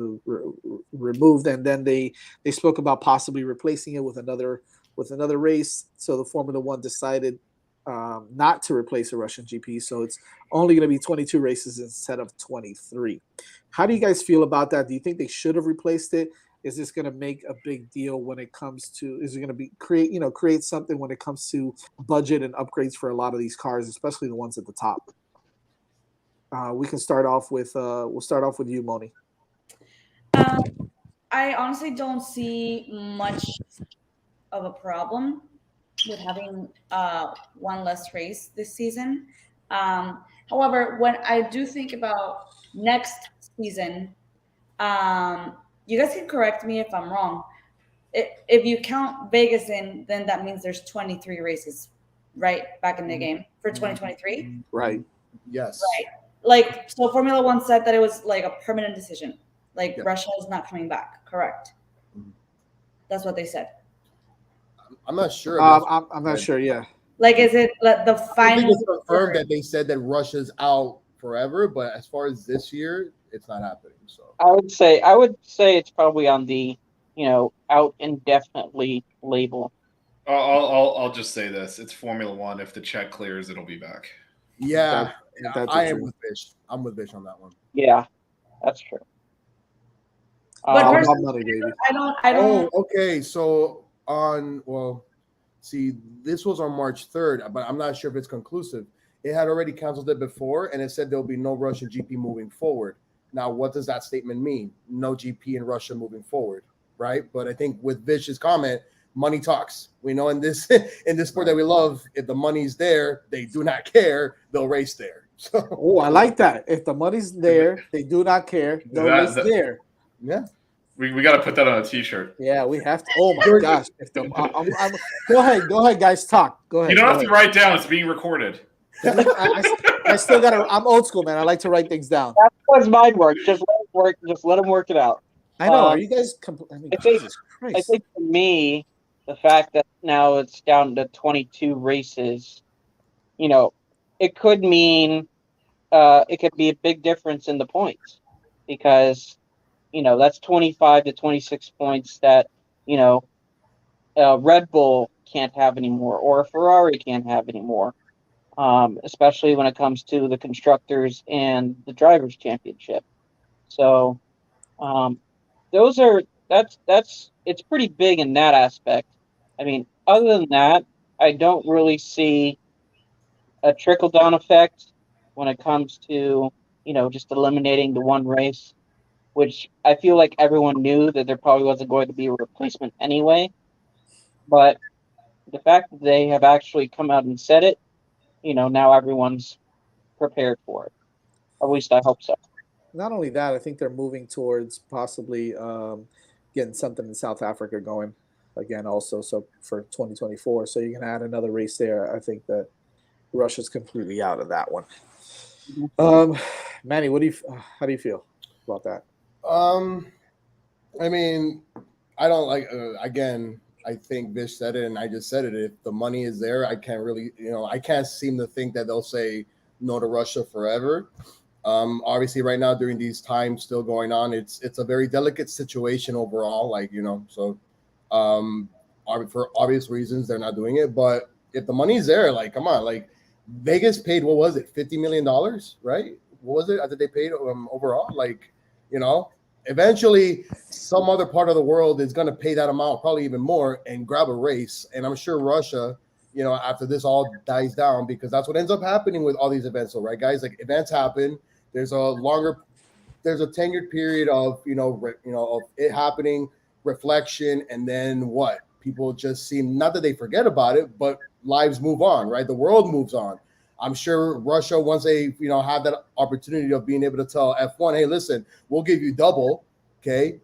removed, and then they spoke about possibly replacing it with another race. So the Formula One decided not to replace the Russian GP, so it's only going to be 22 races instead of 23. How do you guys feel about that? Do you think they should have replaced it? Is this going to make a big deal when it comes to? Is it going to create something when it comes to budget and upgrades for a lot of these cars, especially the ones at the top? We can start off with. We'll start off with you, Moni. I honestly don't see much of a problem with having one less race this season. However, when I do think about next season. You guys can correct me if I'm wrong. If you count Vegas in, then that means there's 23 races, right, back in the game for 2023? Right. Yes. Right. So Formula One said that it was like a permanent decision. Russia is not coming back, correct? That's what they said. I'm not sure. I'm not sure. Yeah. Like, is it like the I think final? it's confirmed that they said that Russia's out forever, but as far as this year, it's not happening. So I would say it's probably on the, out indefinitely label. I'll just say this: it's Formula One. If the check clears, it'll be back. yeah, That's I am true. with Vish. I'm with Vish on that one. Yeah, that's true. But All personally, money, baby. I Oh, don't. okay. So see, this was on March 3rd, but I'm not sure if it's conclusive. It had already canceled it before, and it said there'll be no Russian GP moving forward. Now, what does that statement mean? No GP in Russia moving forward, right? But I think with Vish's comment, money talks. We know in this sport that we love, if the money's there, they do not care. They'll race there. So, Oh, I like that. If the money's there, they do not care. They'll race there. yeah. We got to put that on a T-shirt. Yeah, we have to. Oh my gosh! If the, go ahead, guys. Talk. Go ahead. You don't go have to ahead. write down; it's being recorded. I still got to. I'm old school, man. I like to write things down. That's what's mine work. Just let it work. Just let them work it out. I know. Are you guys? Jesus Christ. I think for me, the fact that now it's down to 22 races, it could mean it could be a big difference in the points, because that's 25 to 26 points that Red Bull can't have anymore, or Ferrari can't have anymore, especially when it comes to the constructors and the drivers' championship. So it's pretty big in that aspect. I mean, other than that, I don't really see a trickle-down effect when it comes to, just eliminating the one race, which I feel like everyone knew that there probably wasn't going to be a replacement anyway. But the fact that they have actually come out and said it, now everyone's prepared for it. At least I hope so. Not only that, I think they're moving towards possibly getting something in South Africa going again also. So for 2024, so you can add another race there. I think that Russia's completely out of that one. Manny, how do you feel about that? I mean, I don't like. Again, I think Vish said it, and I just said it. If the money is there, I can't really, I can't seem to think that they'll say no to Russia forever. Obviously, right now during these times still going on, it's a very delicate situation overall. Like so for obvious reasons, they're not doing it. But if the money's there, like, come on, like Vegas paid, what was it, $50 million, right? What was it? I think they paid overall, like, eventually some other part of the world is going to pay that amount, probably even more, and grab a race. And I'm sure Russia, after this all dies down, because that's what ends up happening with all these events. So, right, guys, like events happen. There's a tenured period of, of it happening, reflection, and then what? People just seem, not that they forget about it, but lives move on, right? The world moves on. I'm sure Russia, once they, have that opportunity of being able to tell F1, hey, listen, we'll give you double, okay?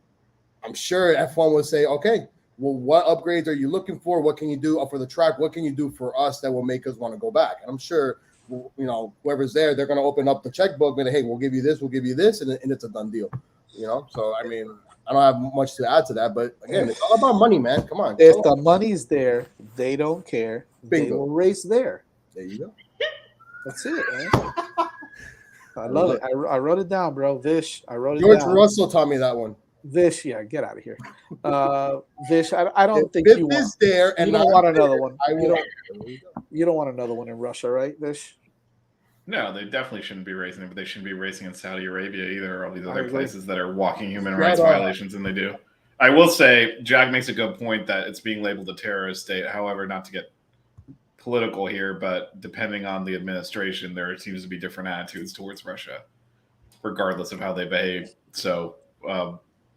I'm sure F1 would say, okay, well, what upgrades are you looking for? What can you do for the track? What can you do for us that will make us want to go back? And I'm sure, whoever's there, they're going to open up the checkbook and, hey, we'll give you this, and it's a done deal, So, I mean, I don't have much to add to that, but again, it's all about money, man. Come on. If the money's there, they don't care. Bingo. They will race there. There you go. That's it, man. I love it. I wrote it down, bro. Vish, I wrote it George down. Russell taught me that one. Vish, yeah, get out of here. Vish, I don't think if you want. There and you don't want another one. I will. You don't want another one in Russia, right, Vish? No, they definitely shouldn't be racing it, but they shouldn't be racing in Saudi Arabia either, or all these other agree. places that are walking human rights violations, and they do. I will say, Jack makes a good point that it's being labeled a terrorist state. However, not to get political here, but depending on the administration, there seems to be different attitudes towards Russia, regardless of how they behave. So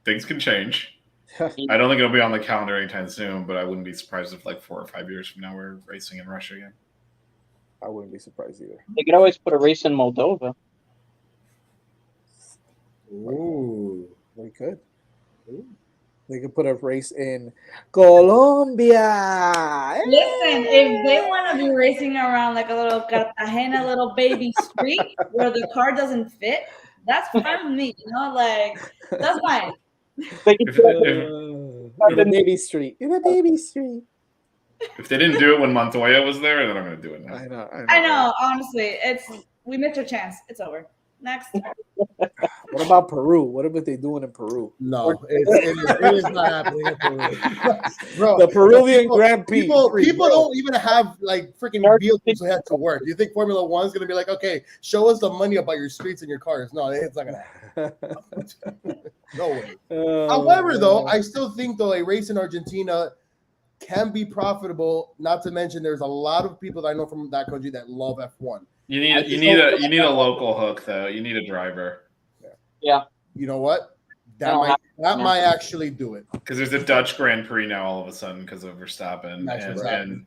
things can change. I don't think it'll be on the calendar anytime soon, but I wouldn't be surprised if 4 or 5 years from now we're racing in Russia again. I wouldn't be surprised either. They could always put a race in Moldova. Ooh. They could. Ooh. They could put a race in Colombia. Listen, if they want to be racing around like a little Cartagena, little baby street where the car doesn't fit, that's fine with me. That's fine. In a baby street. In a baby street. If they didn't do it when Montoya was there, then I'm going to do it now. I know. Honestly, we missed our chance. It's over. Next. What about Peru? What are they doing in Peru? No, it is not happening in Peru. Bro, The Peruvian Grand Prix. People don't even have like freaking vehicles that have to work. You think Formula One is going to be like, okay, show us the money about your streets and your cars? No, it's not going to happen. No way. However, though, I still think though a race in Argentina can be profitable. Not to mention, there's a lot of people that I know from that country that love F1. You need a local hook though. You need a driver. Yeah. You know what? That might actually do it. Because there's a Dutch Grand Prix now all of a sudden because of Verstappen.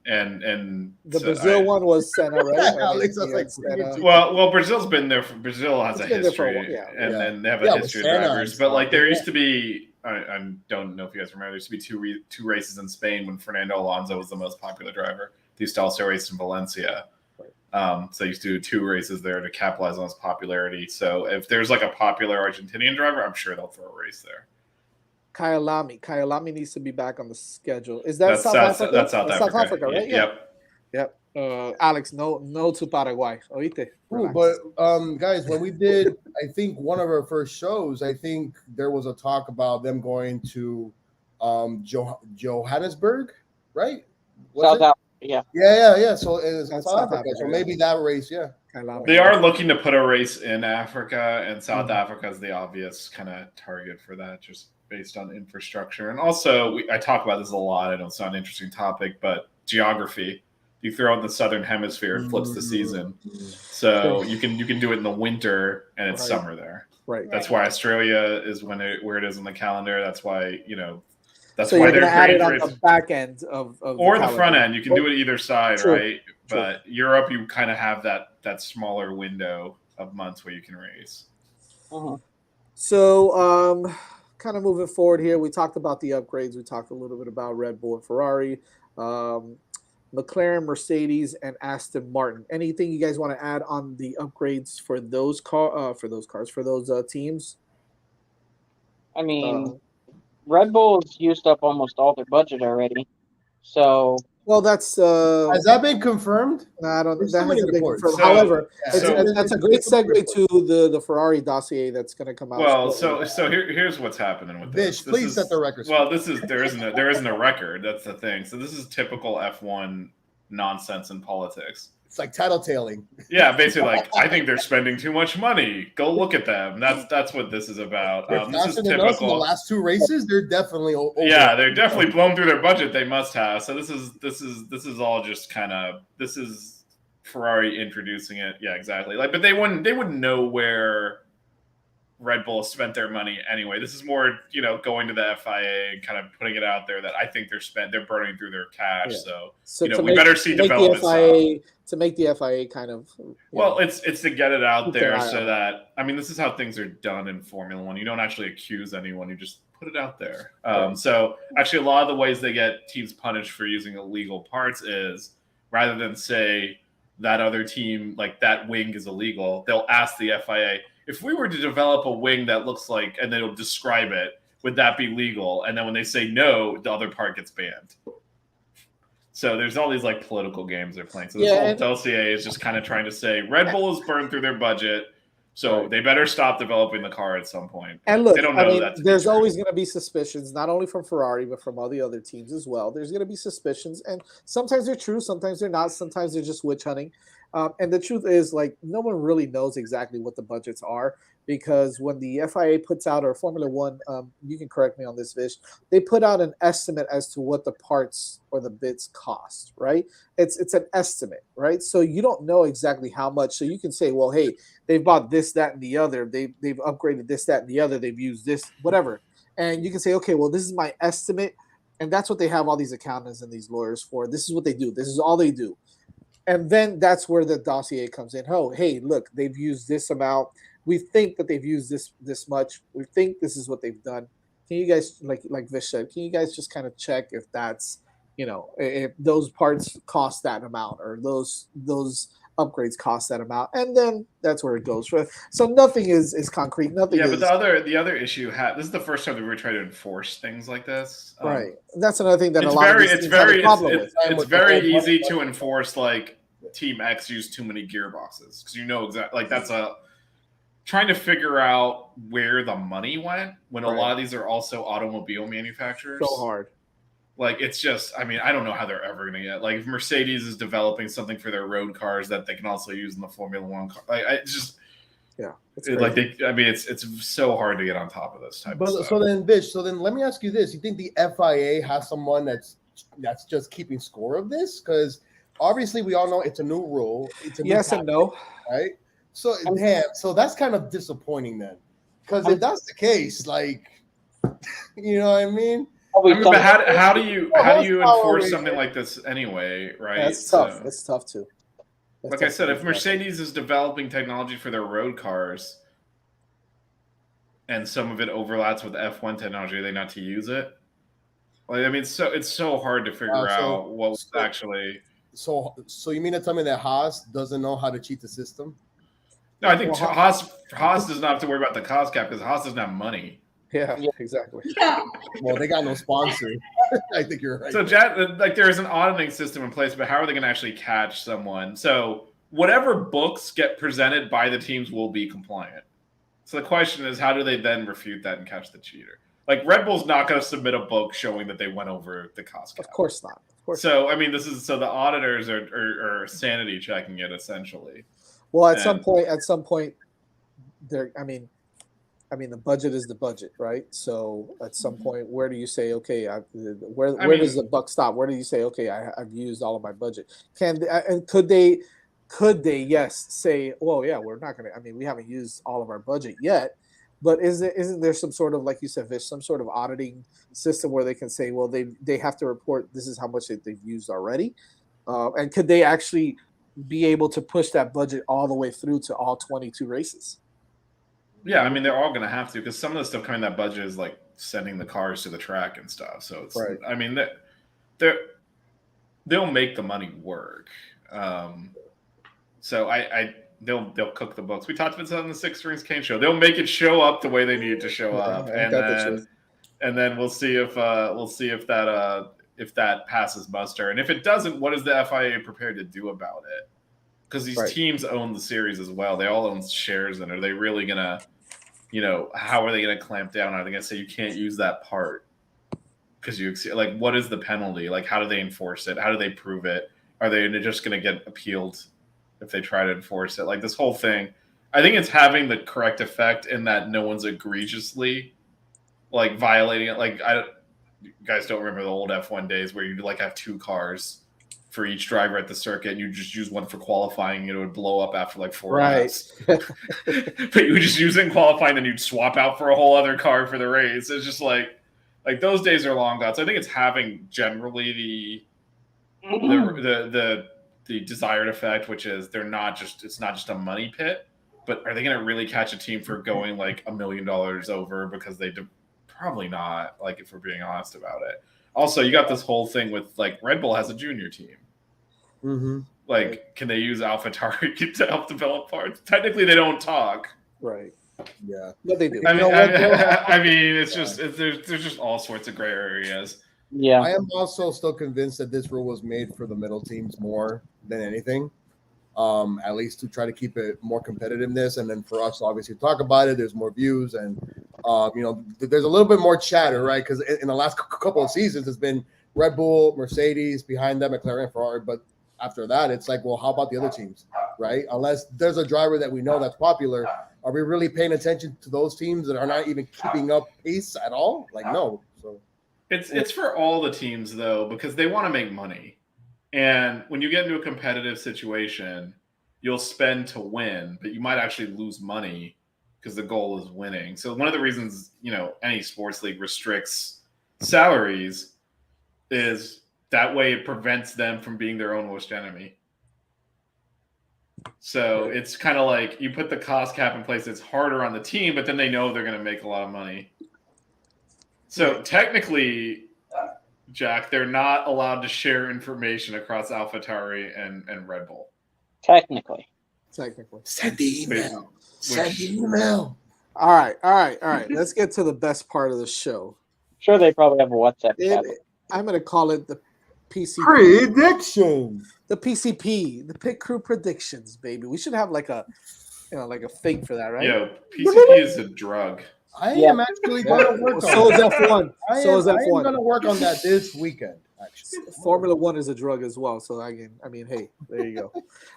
And the Brazil one was Senna, right? Alex, I was like, Senna. Well, Brazil's been there. Brazil has a history, and then they have a history of Senna drivers. But like there used to be, I don't know if you guys remember, there used to be two races in Spain when Fernando Alonso was the most popular driver. They used to also race in Valencia. So they used to do 2 races there to capitalize on his popularity. So if there's like a popular Argentinian driver, I'm sure they'll throw a race there. Kyalami needs to be back on the schedule. Is that South Africa? That's South Africa, right? Yep. Alex, no to Paraguay. Oíste. Ooh, but guys, when we did, I think one of our first shows, I think there was a talk about them going to Johannesburg, right? South Africa. Yeah. So it's That's South Africa. So maybe that race, yeah. They are looking to put a race in Africa, and South Africa is the obvious kind of target for that, just based on infrastructure. And also, I talk about this a lot. I know it's not an interesting topic, but geography. You throw in the southern hemisphere, it flips the season. So you can do it in the winter, and it's summer there. Right. That's why Australia is where it is on the calendar. That's why That's so why you're they're add it great on the back end of or the front end. You can do it either side, True. right? But Europe, you kind of have that smaller window of months where you can race. So, kind of moving forward here, we talked about the upgrades. We talked a little bit about Red Bull and Ferrari, McLaren, Mercedes, and Aston Martin. Anything you guys want to add on the upgrades for those teams? I mean, Red Bull's used up almost all their budget already. So well, that's has that been confirmed? No, I don't. There's That so many hasn't been reports. confirmed. So- However, so- that's a great segue to the Ferrari dossier that's going to come out. Well, shortly. so here's what's happening with this. Vish, please set the record. Well, there isn't a record. That's the thing. So this is typical F1 nonsense in politics. It's like tattletaling. Yeah, basically, like I think they're spending too much money. Go look at them. That's what this is about. This is In the typical. last 2 races, they're definitely over. Yeah, they're definitely blown through their budget. They must have. So this is all just kind of this is Ferrari introducing it. Yeah, exactly. Like, but they wouldn't know where Red Bull spent their money anyway. This is more, going to the FIA and kind of putting it out there that I think they're burning through their cash. Yeah. So we better see development to make the FIA kind of. Well, it's to get it out there so that this is how things are done in Formula One. You don't actually accuse anyone; you just put it out there. So actually, a lot of the ways they get teams punished for using illegal parts is rather than say that other team, like that wing is illegal, they'll ask the FIA, if we were to develop a wing that looks like, and they'll describe it, would that be legal? And then when they say no, the other part gets banned. So there's all these like political games they're playing. So this whole dossier is just kind of trying to say Red Bull has burned through their budget, so they better stop developing the car at some point. And look, they don't know there's always going to be suspicions, not only from Ferrari, but from all the other teams as well. There's going to be suspicions, and sometimes they're true, sometimes they're not, sometimes they're just witch hunting. And the truth is, like, no one really knows exactly what the budgets are, because when the FIA puts out, or Formula One, you can correct me on this, Vish, they put out an estimate as to what the parts or the bits cost, right? It's an estimate, right? So you don't know exactly how much. So you can say, well, hey, they've bought this, that, and the other. They've upgraded this, that, and the other. They've used this, whatever. And you can say, okay, well, this is my estimate. And that's what they have all these accountants and these lawyers for. This is what they do. This is all they do. And then that's where the dossier comes in. Oh, hey, look, they've used this amount. We think that they've used this much. We think this is what they've done. Can you guys, like Vish said, can you guys just kind of check if that's, if those parts cost that amount, or those upgrades cost that amount, and then that's where it goes. So nothing is concrete. Nothing. Yeah, is, but the other issue this is the first time that we're trying to enforce things like this. Right. That's another thing that a lot of these teams have a problem with. It's very easy to enforce, like Team X used too many gearboxes because you know exactly, like that's trying to figure out where the money went when a lot of these are also automobile manufacturers. So hard. Like, it's just, I mean, I don't know how they're ever going to get, like, if Mercedes is developing something for their road cars that they can also use in the Formula One car, like, it's just, it's so hard to get on top of this type of stuff. So then, Vish, let me ask you this. You think the FIA has someone that's just keeping score of this? Because obviously we all know it's a new rule. It's a new yes and no. Right? So, so that's kind of disappointing then. Because if that's the case, like, you know what I mean? But how do you enforce something like this anyway, right? Yeah, it's tough. It's tough too. Like I said, if Mercedes is developing technology for their road cars, and some of it overlaps with F1 technology, are they not to use it? Like, I mean, it's so hard to figure out what's actually. So you mean to tell me that Haas doesn't know how to cheat the system? No, I think Haas does not have to worry about the cost cap because Haas doesn't have money. Yeah, exactly. Yeah. Well, they got no sponsor. I think you're right. So, like, there is an auditing system in place, but how are they going to actually catch someone? So, whatever books get presented by the teams will be compliant. So the question is, how do they then refute that and catch the cheater? Like, Red Bull's not going to submit a book showing that they went over the cost cap. Of course not. Of course. So, I mean, the auditors are sanity checking it essentially. Well, at some point, there. I mean, the budget is the budget, right? So at some point, where do you say, okay, where does the buck stop? Where do you say, okay, I've used all of my budget? Could they, yes, say, well, yeah, we're not going to, I mean, we haven't used all of our budget yet, but isn't there some sort of, like you said, Vish, some sort of auditing system where they can say, well, they have to report this is how much they've used already? And could they actually be able to push that budget all the way through to all 22 races? Yeah, I mean, they're all going to have to, because some of the stuff coming in that budget is like sending the cars to the track and stuff. So it's, I mean, they'll make the money work. So they'll cook the books. We talked about this on the Six Rings Kane show. They'll make it show up the way they need it to show up, and then we'll see if that passes muster. And if it doesn't, what is the FIA prepared to do about it? Because these teams own the series as well. They all own shares in it. Are they really going to, how are they going to clamp down? Are they going to say you can't use that part? Because like, what is the penalty? Like, how do they enforce it? How do they prove it? Are they just going to get appealed if they try to enforce it? Like, this whole thing, I think it's having the correct effect in that no one's egregiously, like, violating it. Like, you guys don't remember the old F1 days where you'd, like, have two cars for each driver at the circuit, and you just use one for qualifying, and it would blow up after like 4 laps. But you would just use it in qualifying, then you'd swap out for a whole other car for the race. It's just like those days are long gone. So I think it's having generally the desired effect, which is it's not just a money pit, but are they going to really catch a team for going like $1 million over because they probably not, like, if we're being honest about it. Also, you got this whole thing with, like, Red Bull has a junior team. Mm-hmm. Like, can they use AlphaTauri to help develop parts? Technically, they don't talk. Right. Yeah. But they do. I mean, it's just there's just all sorts of gray areas. Yeah. I am also still convinced that this rule was made for the middle teams more than anything. At least to try to keep it more competitiveness, and then for us, obviously, to talk about it. There's more views, and there's a little bit more chatter, right? Because in the last couple of seasons, it's been Red Bull, Mercedes, behind them, McLaren, Ferrari. But after that, it's like, well, how about the other teams, right? Unless there's a driver that we know that's popular, are we really paying attention to those teams that are not even keeping up pace at all? Like, no. So it's for all the teams though, because they want to make money. And when you get into a competitive situation, you'll spend to win, but you might actually lose money because the goal is winning. So one of the reasons, any sports league restricts salaries is that way it prevents them from being their own worst enemy. So it's kind of like you put the cost cap in place. It's harder on the team, but then they know they're going to make a lot of money. So technically, Jack, they're not allowed to share information across AlphaTauri and Red Bull. Technically. Send the email. Send the email. All right. Let's get to the best part of the show. Sure, they probably have a WhatsApp chat. I'm going to call it the PCP. Prediction. The PCP, the pit crew predictions, baby. We should have like a thing for that, right? Yo, PCP is a drug. I am actually going to work on So is that. F1. I am going to work on that this weekend, actually. Formula One is a drug as well. So hey, there you go.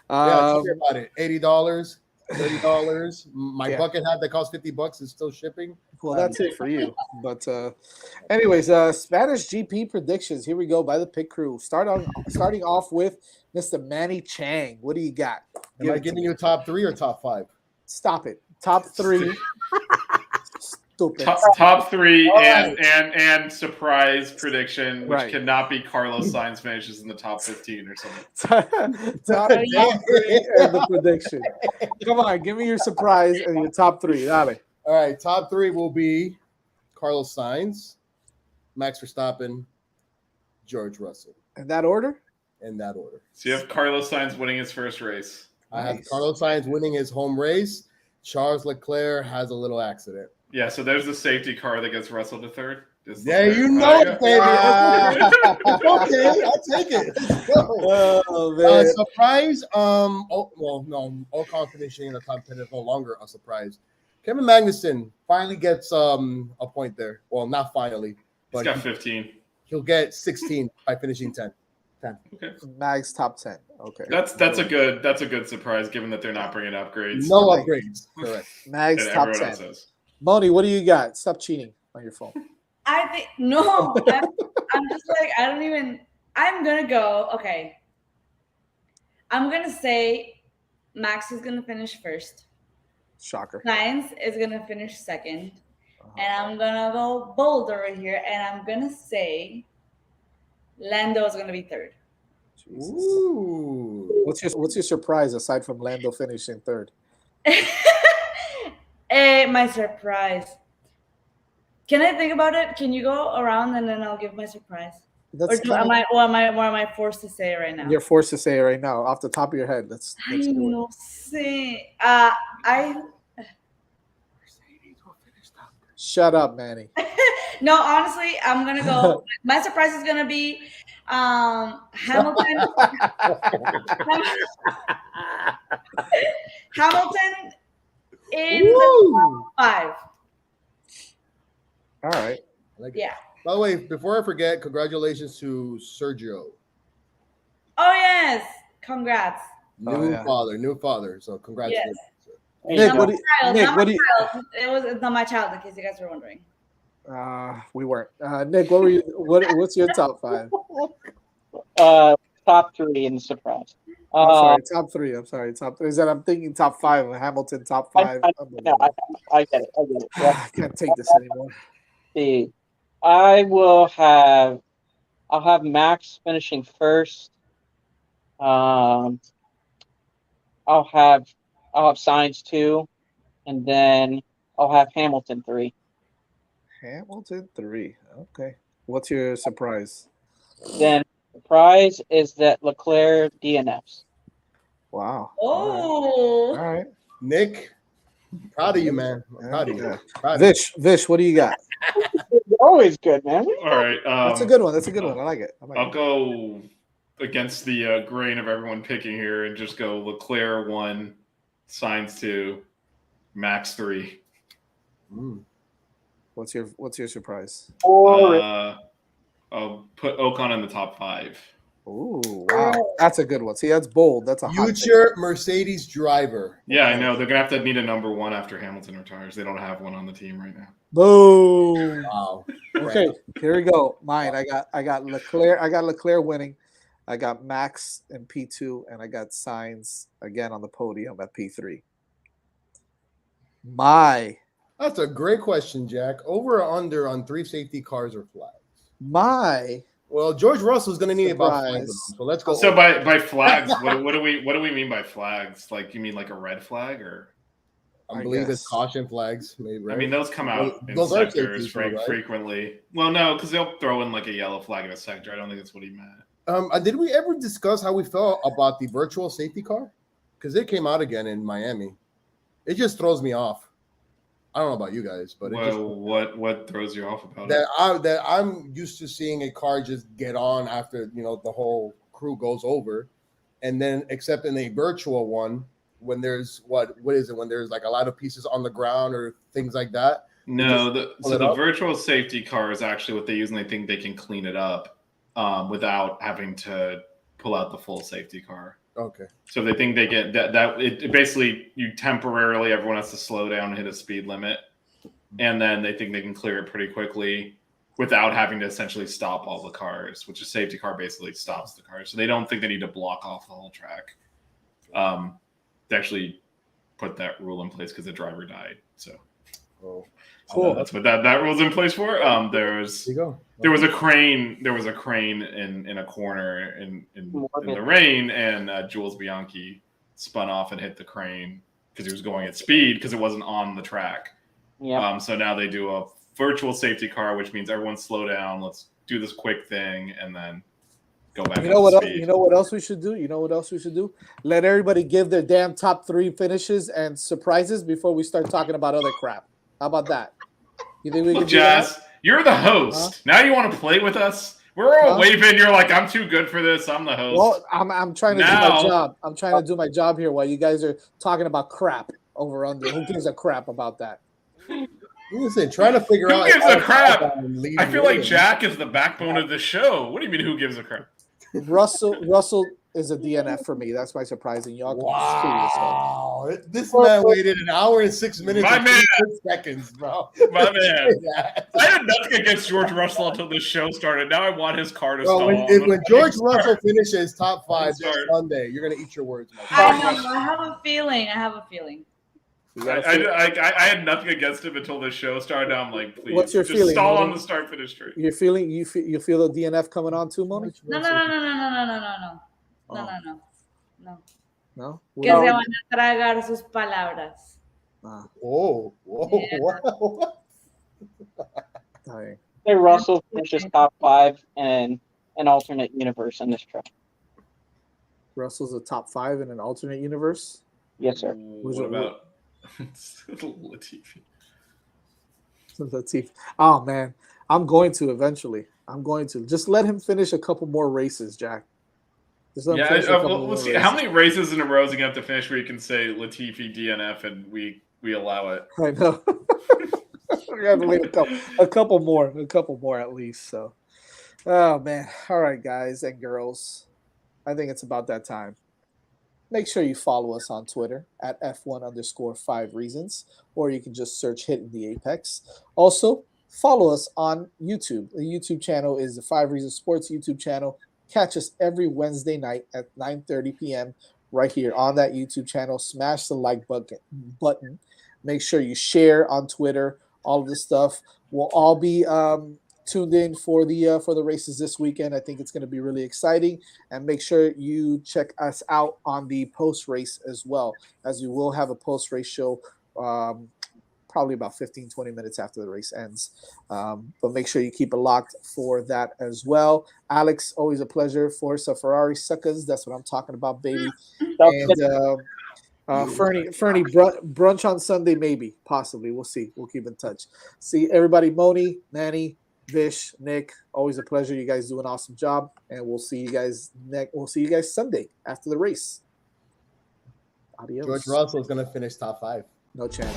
Yeah, think about it. $80, $30. My bucket hat that costs $50 is still shipping. Well, that's it for you. But anyways, Spanish GP predictions. Here we go by the pit crew. Starting off with Mr. Manny Chang. What do you got? Am I giving you a top 3 or top 5? Stop it. Top 3. Stupid. Top 3 Right. and surprise prediction, which Right. cannot be Carlos Sainz finishes in the top 15 or something. Top 3 and the prediction. Come on, give me your surprise and your top 3. Dale. All right, top 3 will be Carlos Sainz, Max Verstappen, George Russell. In that order? In that order. So you have Carlos Sainz winning his first race. I have Carlos Sainz winning his home race. Charles Leclerc has a little accident. Yeah, so there's the safety car that gets Russell to third. Yeah, you know it, baby. Okay, I'll take it. Oh, man. Surprise. Ocon finishing in the top 10 is no longer a surprise. Kevin Magnussen finally gets a point there. Well, not finally, He's but got 15. he'll get 16 by finishing 10. Okay. Mag's top 10. Okay. That's a good surprise given that they're not bringing upgrades. No upgrades. Correct. Mag's And top everyone else 10. is. Moni, what do you got? Stop cheating on your phone. I think no. I'm just like I'm gonna go. Okay. I'm gonna say Max is gonna finish first. Shocker. Sainz is gonna finish second, and I'm gonna go bold over here, and I'm gonna say Lando is gonna be third. Jesus. Ooh. What's your surprise aside from Lando finishing third? My surprise. Can I think about it? Can you go around and then I'll give my surprise? Am I forced to say it right now? You're forced to say it right now, off the top of your head. Let's I do it. no sé. Shut up, Manny. No, honestly, I'm gonna go. My surprise is gonna be Hamilton. Hamilton in the top 5. All right. Yeah. By the way, before I forget, congratulations to Sergio. Oh yes. Congrats. New father. So congratulations. Nick, Not Nick, my what do you? child. It's not my child, in case you guys were wondering. We weren't. Nick, what were you? What's your top 5? Top 3 in the surprise. I'm sorry, top 3. I'm sorry, top 3. Is that I'm thinking top 5? Hamilton top 5. I get it. Yeah. I can't take this anymore. I'll have Max finishing first. I'll have Sainz 2, and then I'll have Hamilton 3. Hamilton 3. Okay. What's your surprise? Then surprise is that Leclerc DNFs. Wow. Oh. All right. Nick, proud of you, man. Proud of you. Yeah. Proud of you. Vish, what do you got? You're always good, man. All right. That's a good one. I like it. I'll go against the grain of everyone picking here and just go Leclerc 1, Sainz 2, Max 3. What's your surprise? I'll put Ocon in the top 5. Ooh, wow. That's a good one. See, that's bold. That's a hot future Mercedes driver. Yeah, I know. They're going to have to need a number 1 after Hamilton retires. They don't have one on the team right now. Boom. Wow. Okay, here we go. Mine. I got Leclerc. I got Leclerc winning. I got Max in P2, and I got Sainz again on the podium at P3. That's a great question, Jack. Over or under on 3 safety cars or flags? Well, George Russell's going to need about 5 of them, so let's go. So by flags, what do we mean by flags? Like, you mean like a red flag or? I believe it's caution flags. Maybe, right? I mean, those come out in those are sectors safety, right? frequently. Well, no, because they'll throw in like a yellow flag in a sector. I don't think that's what he meant. Did we ever discuss how we felt about the virtual safety car? because it came out again in Miami. It just throws me off. I don't know about you guys, but what throws you off about that it? I'm used to seeing a car just get on after the whole crew goes over, and then except in a virtual one when there's what is it when there's like a lot of pieces on the ground or things like that. No, the virtual safety car is actually what they use, and they think they can clean it up without having to pull out the full safety car. Okay. So they think they get that it basically you temporarily everyone has to slow down and hit a speed limit, and then they think they can clear it pretty quickly without having to essentially stop all the cars, which a safety car basically stops the car. So they don't think they need to block off the whole track. They actually put that rule in place because the driver died. So cool. That's what that rule's in place for. There was a crane. There was a crane in a corner in the rain, and Jules Bianchi spun off and hit the crane because he was going at speed because it wasn't on the track. Yeah. So now they do a virtual safety car, which means everyone slow down. Let's do this quick thing, and then go back. You know what else we should do? Let everybody give their damn top 3 finishes and surprises before we start talking about other crap. How about that? You think we can do that? Jazz, you're the host. Now you want to play with us? We're all waving. You're like, I'm too good for this. I'm the host. Well, I'm trying to do my job. I'm trying to do my job here while you guys are talking about crap over under. Who gives a crap about that? Listen, trying to figure out who gives a crap. I feel like Jack is the backbone of the show. What do you mean? Who gives a crap? Russell is a DNF for me. That's my surprising. Y'all wow. This man waited an hour and 6 minutes and 6 seconds, bro. My man. I had nothing against George Russell until this show started. Now I want his car to stall. When George Russell finishes top 5 this Sunday, you're going to eat your words. I have a feeling. I had nothing against him until the show started. Now I'm like, please, what's your just feeling? Stall on the start-finish tree. You feel the DNF coming on too, Moni? No. No. Que se van a tragar sus palabras. Whoa. Hey, Russell finishes top 5 in an alternate universe in this track. Russell's a top 5 in an alternate universe? Yes, sir. What about Latifi? Oh man, I'm going to eventually. Just let him finish a couple more races, Jack. We'll see. How many races in a row is he going to have to finish where you can say Latifi DNF and we allow it? I know. We have to wait a couple more at least. So, oh man. All right, guys and girls. I think it's about that time. Make sure you follow us on Twitter at F1_5 Reasons, or you can just search Hitting the Apex. Also, follow us on YouTube. The YouTube channel is the 5 Reasons Sports YouTube channel. Catch us every Wednesday night at 9:30 p.m. right here on that YouTube channel. Smash the like button. Make sure you share on Twitter. All of this stuff. We'll all be tuned in for the races this weekend. I think it's going to be really exciting, and make sure you check us out on the post race as well, as we will have a post race show probably about 15-20 minutes after the race ends, but make sure you keep it locked for that as well. Alex, always a pleasure. Forza Ferrari suckers, that's what I'm talking about, baby. And Fernie, brunch on Sunday, maybe, possibly. We'll see. We'll keep in touch. See everybody, Moni, Manny, Vish, Nick, always a pleasure. You guys do an awesome job, and we'll see you guys Sunday after the race. Adios. George Russell is going to finish top 5. No chance.